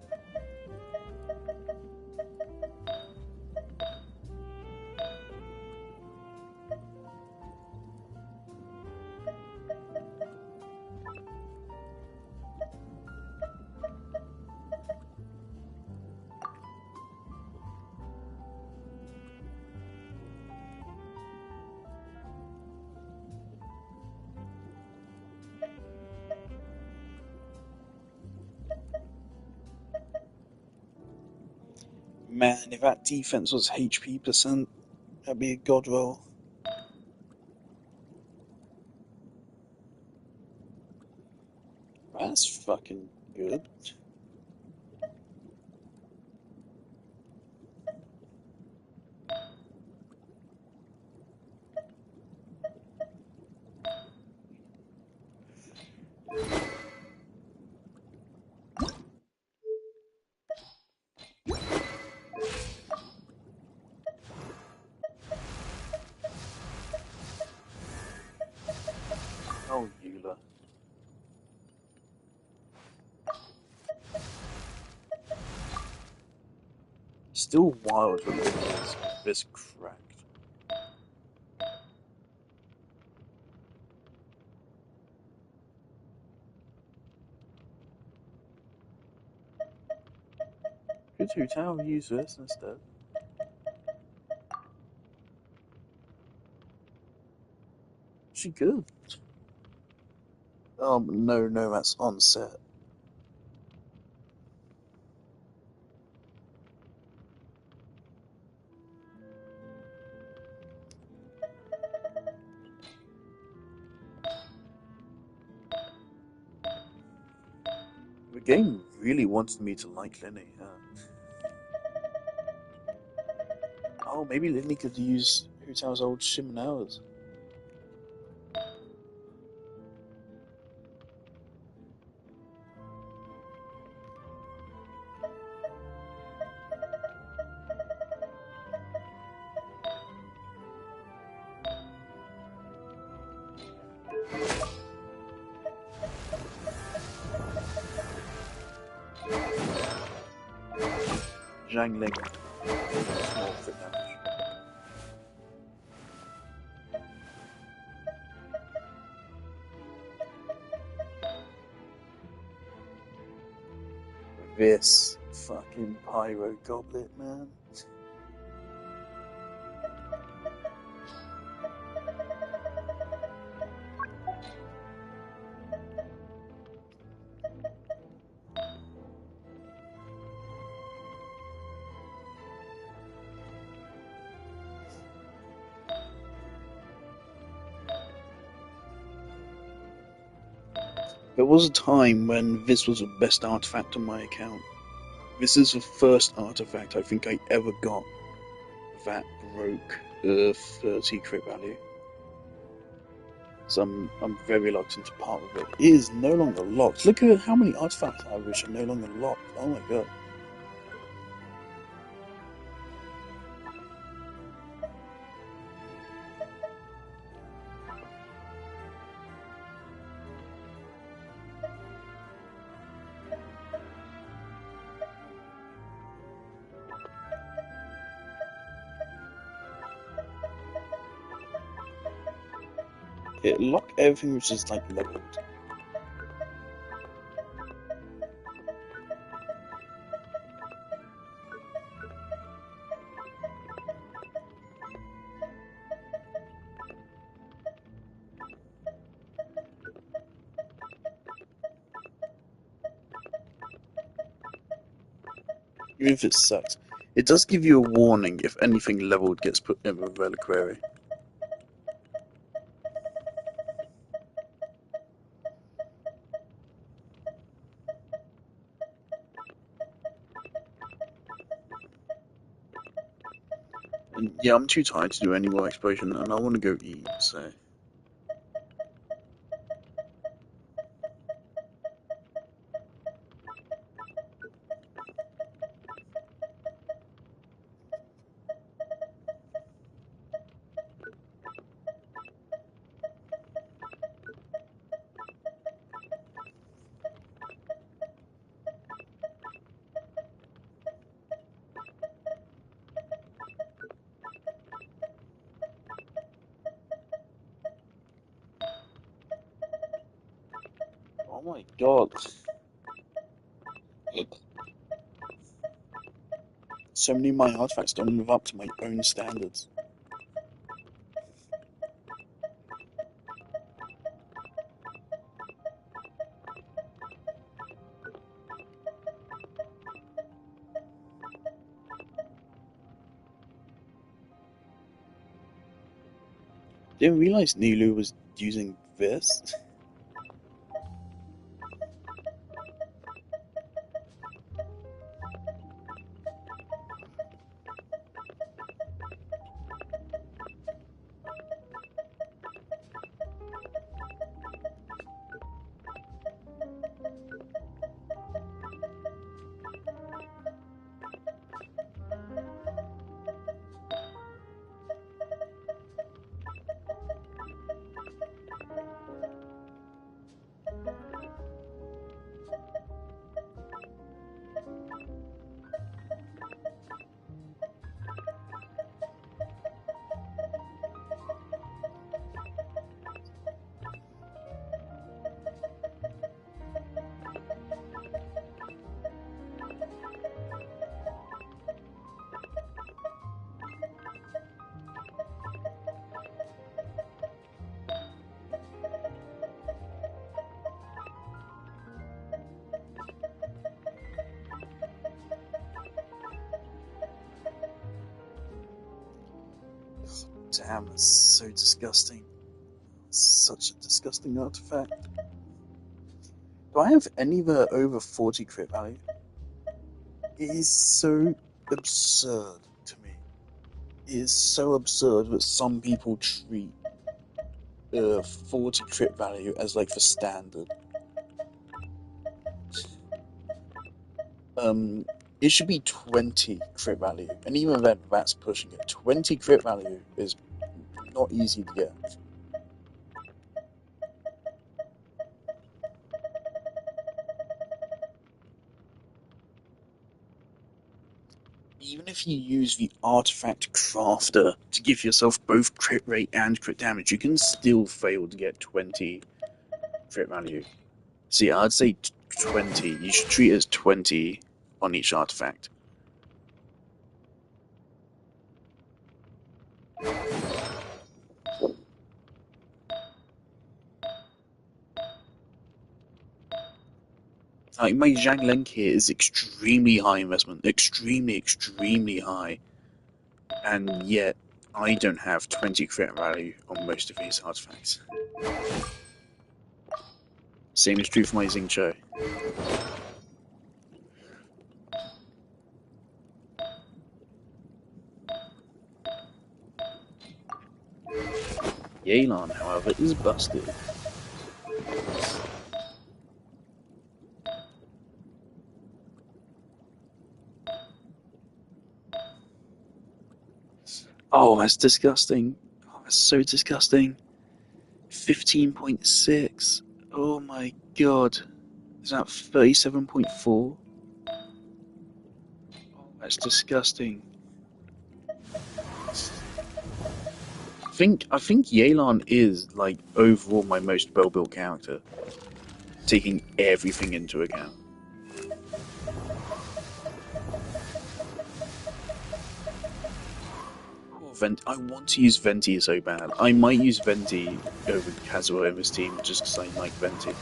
Man, if that defense was HP percent, that'd be a god roll. That's fucking good. Oh, Eula. Still wild when this cracked. Could Hu Tao use this instead? She could. No, that's on set. The game really wanted me to like Lyney. Oh, maybe Lyney could use Hu Tao's old Shimon hours. Zhangling. Small crit damage. This fucking pyro goblet, man. There was a time when this was the best artifact on my account. This is the first artifact I think I ever got that broke 30 crit value. So I'm very reluctant to part with it. It is no longer locked. Look at how many artifacts I have which are no longer locked. Oh my god. It locked everything which is like leveled. Even if it sucks. It does give you a warning if anything leveled gets put in a reliquary. And yeah, I'm too tired to do any more exploration and I want to go eat, so... Oh my god. So many of my artifacts don't live up to my own standards. Didn't realize Nilu was using this. Damn, that's so disgusting. Such a disgusting artifact. Do I have any that are over 40 crit value? It is so absurd to me. It is so absurd that some people treat 40 crit value as like the standard. It should be 20 crit value, and even then, that's pushing it. 20 crit value is not easy to get. even if you use the artifact crafter to give yourself both crit rate and crit damage, you can still fail to get 20 crit value. So yeah, I'd say 20. You should treat it as 20 on each artifact. Like, my Zhang Leng here is extremely high investment. Extremely, extremely high. And yet, I don't have 20 crit value on most of these artifacts. Same is true for my Xingqiu. Yelan, however, is busted. Oh, that's disgusting. Oh, that's so disgusting. 15.6. Oh my god. Is that 37.4? Oh, that's disgusting. I think Yelan is, like, overall my most well-built character, taking everything into account. I want to use Venti so bad. I might use Venti over Kazuo in this team just because I like Venti.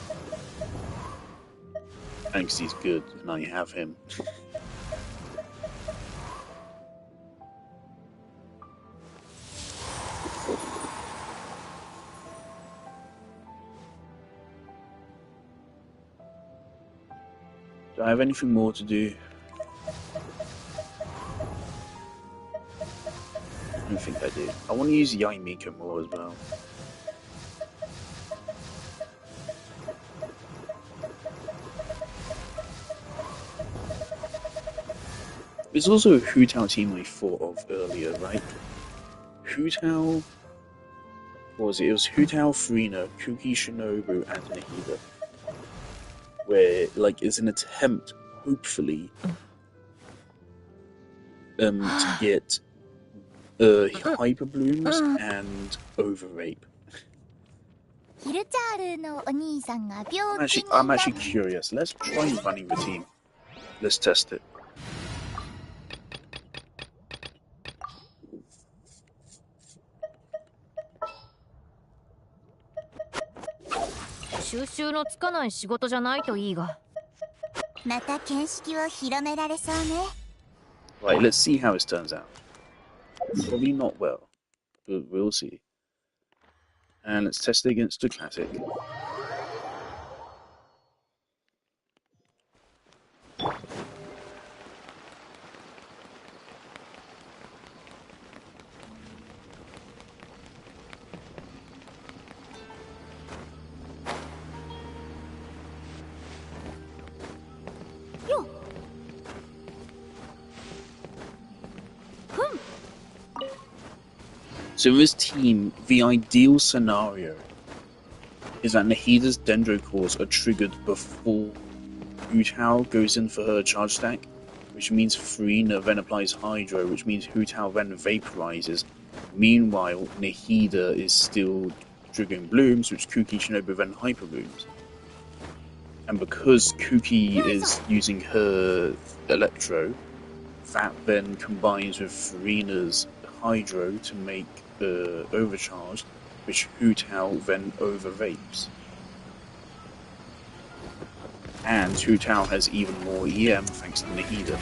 And because he's good and I have him. Do I have anything more to do? I don't think I do. I want to use Yai Miko more as well. There's also a Hu Tao team I thought of earlier, right? Hu Tao... What was it? It was Hu Tao, Furina, Kuki, Shinobu, and Nahida. Where, like, it's an attempt, hopefully, to get hyper blooms and over rape. I'm actually curious. Let's try running the team. Let's test it. Right, let's see how it turns out. Probably not well, but we'll see. And let's test it against the classic. So in this team, the ideal scenario is that Nahida's Dendro Cores are triggered before Hu Tao goes in for her charge stack, which means Furina then applies Hydro, which means Hu Tao then vaporizes. Meanwhile, Nahida is still triggering blooms, which Kuki Shinobu then hyper blooms. And because Kuki is using her Electro, that then combines with Furina's Hydro to make overcharged, which Hu Tao then over vapes. And Hu Tao has even more EM thanks to Nahida.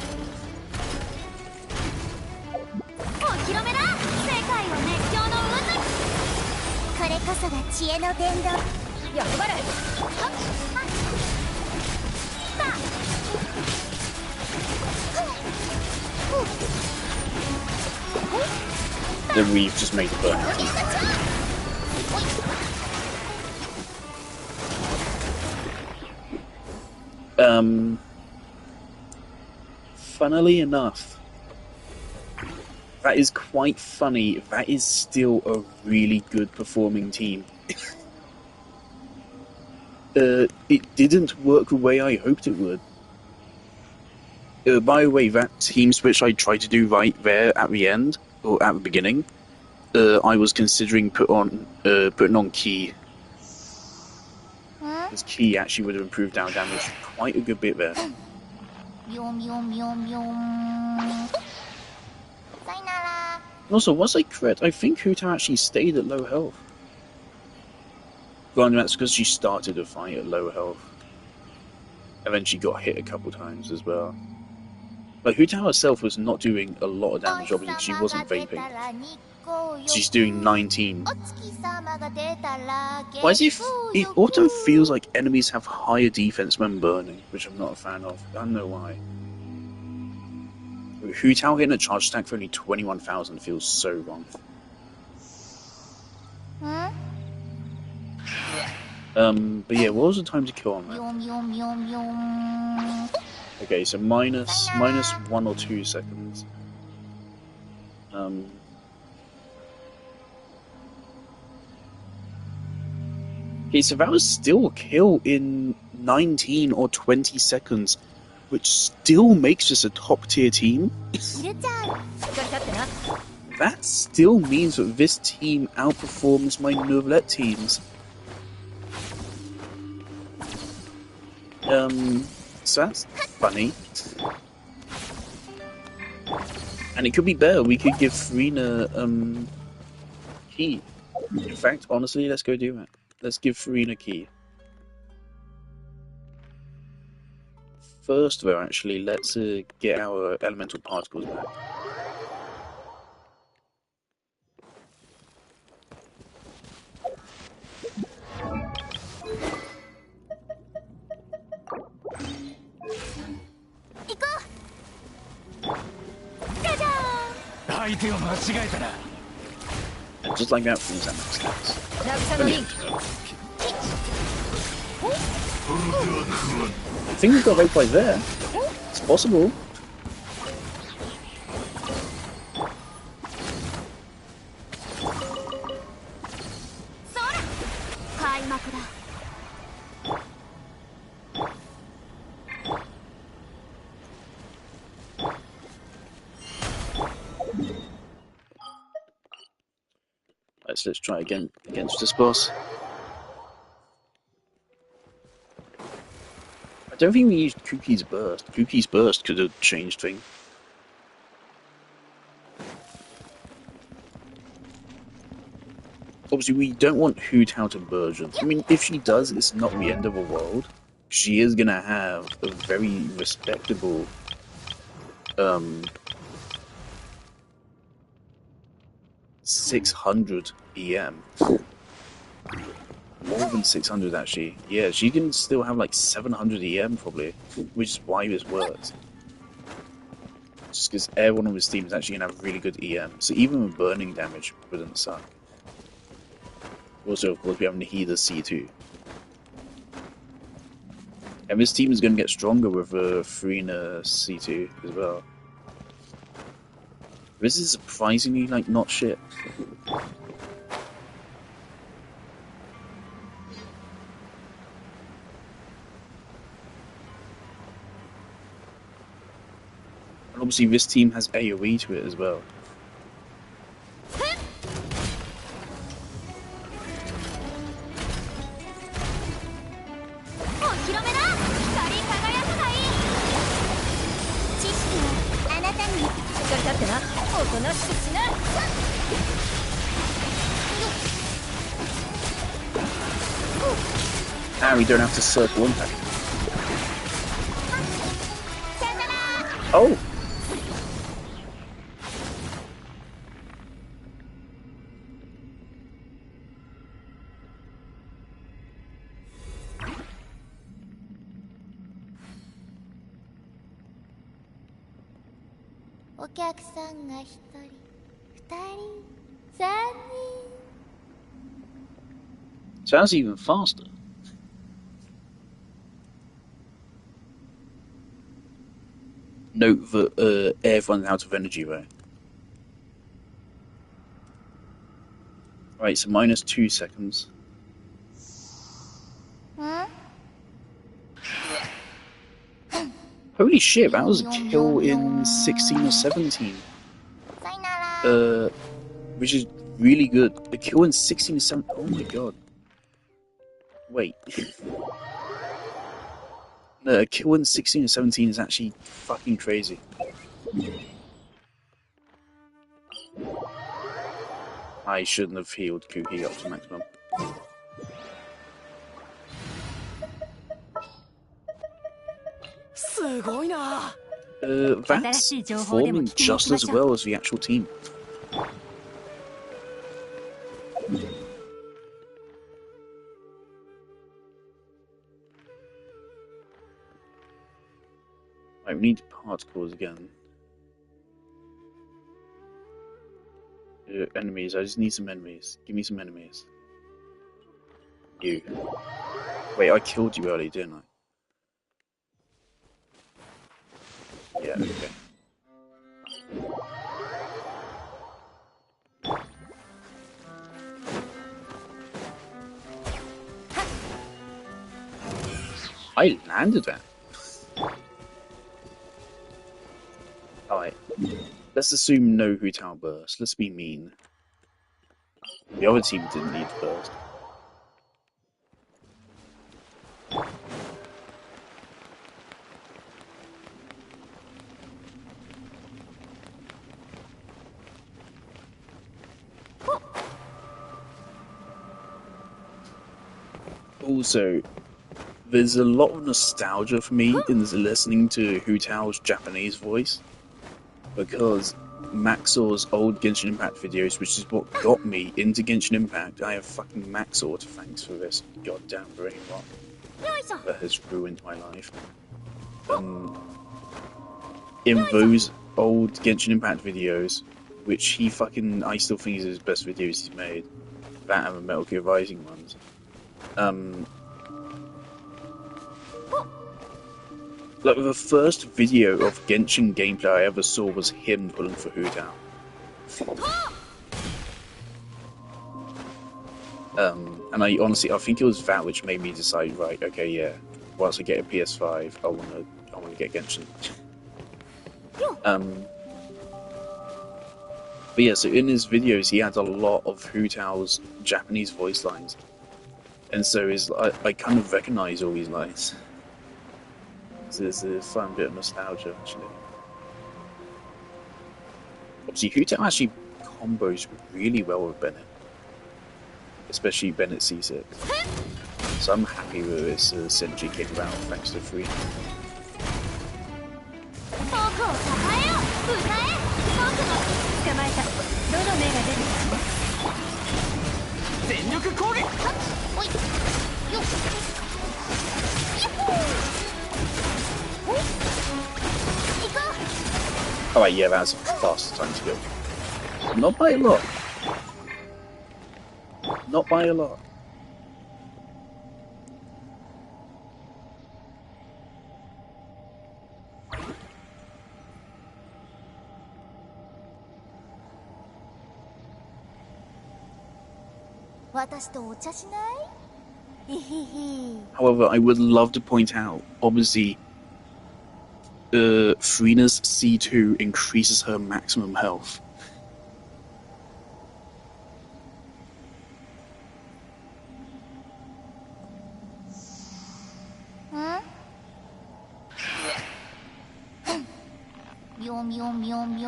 The Reeve just made a burn. Funnily enough, that is quite funny. That is still a really good performing team. It didn't work the way I hoped it would. By the way, that team switch I tried to do right there at the end, or at the beginning, I was considering putting on Key. Because Key actually would have improved our damage quite a good bit there. Also, was I correct? I think Huta actually stayed at low health. Granted, that's because she started the fight at low health. And then she got hit a couple times as well. Like, Huta herself was not doing a lot of damage, obviously she wasn't vaping. She's doing 19. Why is it often feels like enemies have higher defense when burning, which I'm not a fan of. I don't know why. Hu Tao hitting a charge stack for only 21,000 feels so wrong. But yeah, what was the time to kill on that? Okay, so minus 1 or 2 seconds. Okay, so that was still a kill in 19 or 20 seconds, which still makes us a top tier team. That still means that this team outperforms my Neuvillette teams. So that's funny. And it could be better. We could give Farina Key. In fact, honestly, let's go do that. Let's give Farina Key. First, though, actually, let's get our elemental particles back. And just like that, things that makes sense. I think we've got right by there. It's possible. Let's try again against this boss. I don't think we used Kuki's Burst. Kuki's Burst could have changed things. Obviously, we don't want Hu Tao to burgeon. I mean, if she does, it's not the end of the world. She is gonna have a very respectable 600 EM. More than 600 actually. Yeah, she can still have like 700 EM probably, which is why this works. Just because everyone on this team is actually gonna have really good EM, so even with burning damage wouldn't suck. Also, of course, we have Nahida C2. And this team is going to get stronger with Farina C2 as well. This is surprisingly, like, not shit. And obviously this team has AoE to it as well. Now we don't have to circle impact. Oh! So that's even faster. Note that everyone's out of energy though. Right, so minus 2 seconds. Holy Holy shit, that was a kill in 16 or 17. Which is really good. A kill in 16 or 17. Oh my god. Wait. No, a kill in 16 or 17 is actually fucking crazy. I shouldn't have healed Kuki up to maximum. That's performing just as well as the actual team. Right, we need particles again. Enemies, I just need some enemies. Give me some enemies. You. Wait, I killed you earlier, didn't I? Yeah, okay. I landed that. Alright. Let's assume no Hu Tao burst. Let's be mean. The other team didn't need burst. Also, there's a lot of nostalgia for me in listening to Hu Tao's Japanese voice, because Maxor's old Genshin Impact videos, which is what got me into Genshin Impact. I have fucking Maxor to thanks for this goddamn brain rot that has ruined my life. In those old Genshin Impact videos, which he fucking, I still think is his best videos he's made, that and the Metal Gear Rising ones. Like, the first video of Genshin gameplay I ever saw was him pulling for Hu Tao. And I think it was that which made me decide, right, okay, yeah, once I get a PS5, I wanna get Genshin. But yeah, so in his videos he had a lot of Hu Tao's Japanese voice lines. And so I kind of recognise all these lines. There's a fun bit of nostalgia, actually. Obviously, Hu Tao actually combos really well with Bennett. Especially Bennett C6. So I'm happy with this Senji came around thanks to Free. Oh yeah, that's a fast time to go. Not by a lot. Not by a lot. However, I would love to point out, obviously, Freena's C2 increases her maximum health.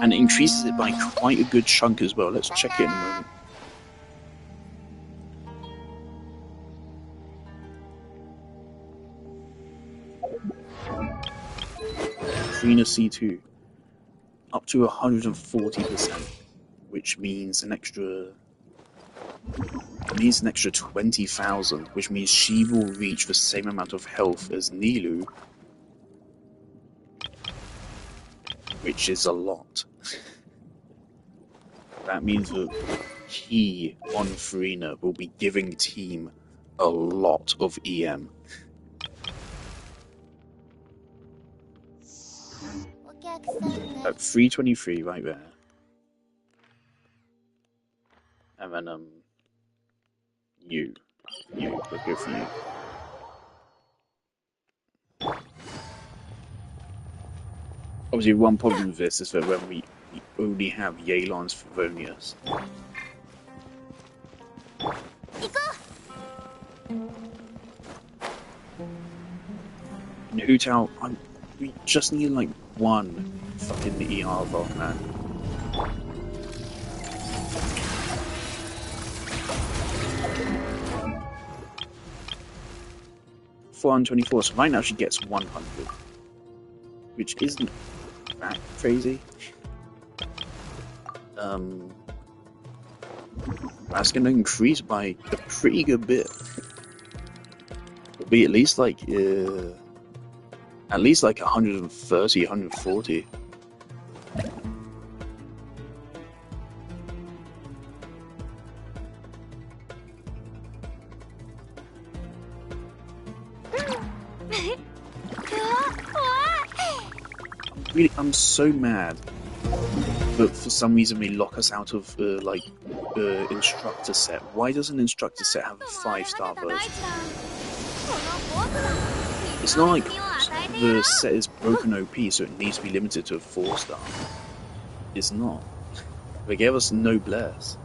And it increases it by quite a good chunk as well. Let's check it in a moment. Freena C2 up to 140%, which means an extra 20,000, which means she will reach the same amount of health as Nilou, which is a lot. That means that he on Freena will be giving team a lot of EM. At 323 right there. And then you. Let's go for you. Obviously, one problem with this is that when we only have Yelan's Favonius. And Hu Tao, we just need like one fucking ER vault, man. $424, so right now she gets 100, which isn't that crazy. That's gonna increase by a pretty good bit. It'll be at least like 130, 140. Really, I'm so mad that for some reason they lock us out of instructor set. Why does an instructor set have a 5-star version? It's not like the set is broken OP, so it needs to be limited to a 4-star. It's not. They gave us Noblesse.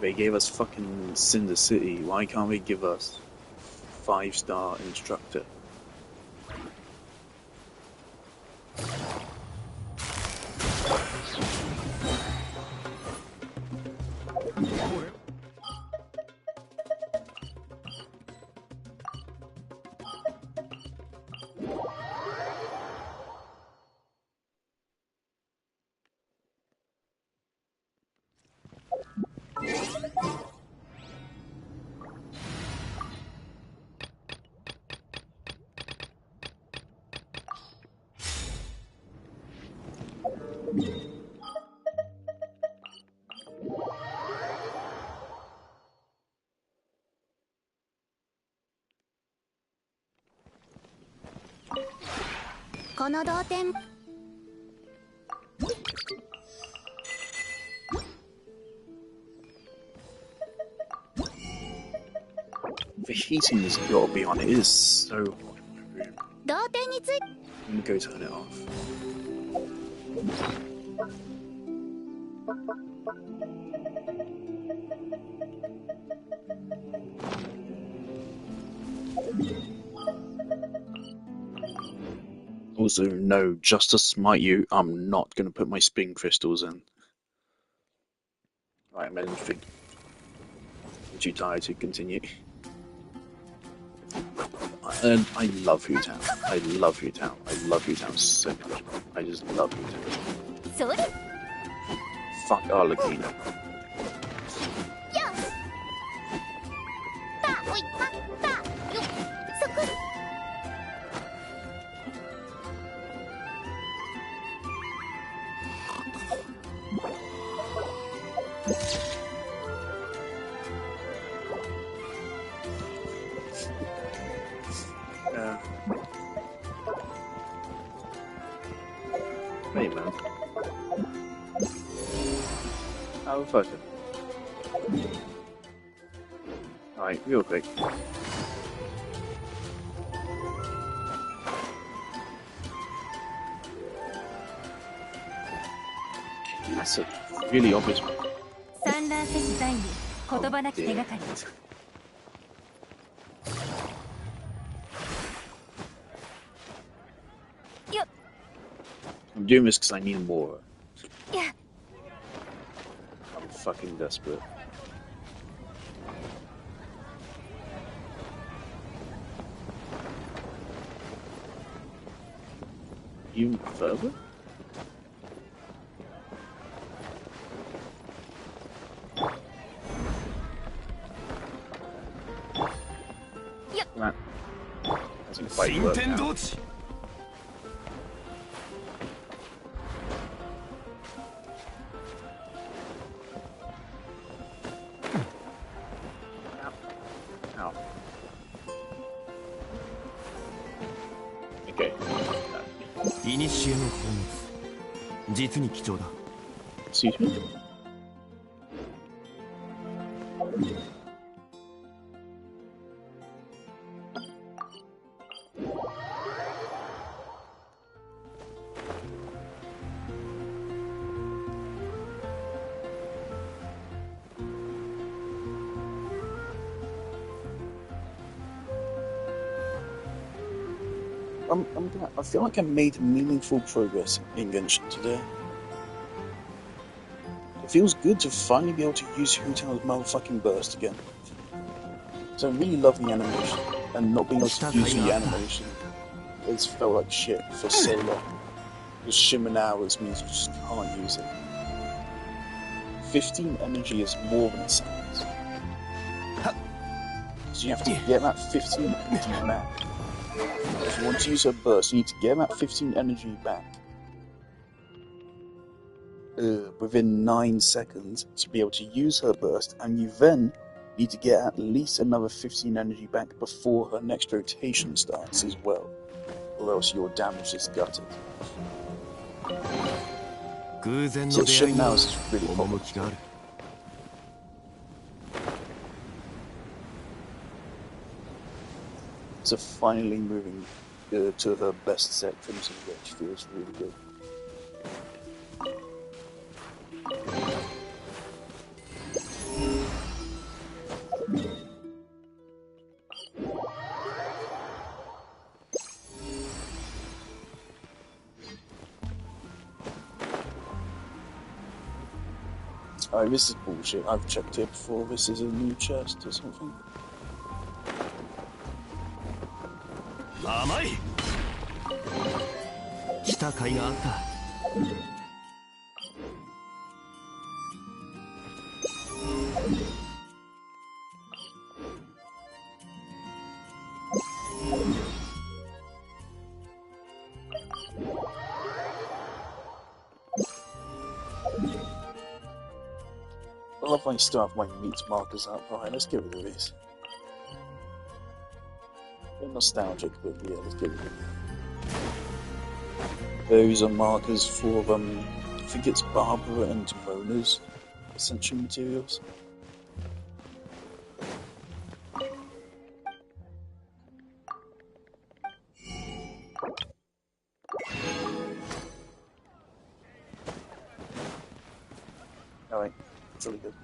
They gave us fucking Cinder City. Why can't they give us 5-star instructor? The heating has got to be on. It is so hot in my room. I'm gonna go turn it off. Also, no, just to smite you, I'm not gonna put my spin crystals in. Right, I'm anything. I'm too tired to continue. And I love Hu Tao. I love Hu Tao. I love Hu Tao so much. I just love Hu Tao. Fuck Arlecchino. Hey man. Oh fuck it. Alright, real quick. That's a really obvious one. I'm doing this because I need more. I'm fucking desperate. Even further? That hasn't quite worked out. Excuse me? I feel like I made meaningful progress in Genshin today. It feels good to finally be able to use Hutao's motherfucking burst again. So I really love the animation, and not being able to use the animation has felt like shit for so long. Because shimmer hours means you just can't use it. 15 energy is more than it sounds. So you have to get that 15 energy back. If you want to use her burst, you need to get that 15 energy back within 9 seconds to be able to use her burst, and you then need to get at least another 15 energy back before her next rotation starts as well, or else your damage is gutted. So shimmer hours is really popular. So finally moving to her best set Crimson Witch feels really good. Oh, this is bullshit. I've checked it before. This is a new chest or something. I love when I still have my meat markers up. Right, let's get rid of this. A bit nostalgic, but yeah, let's get rid of it. Those are markers for I think it's Barbara and Mona's essential materials. Alright, it's really good.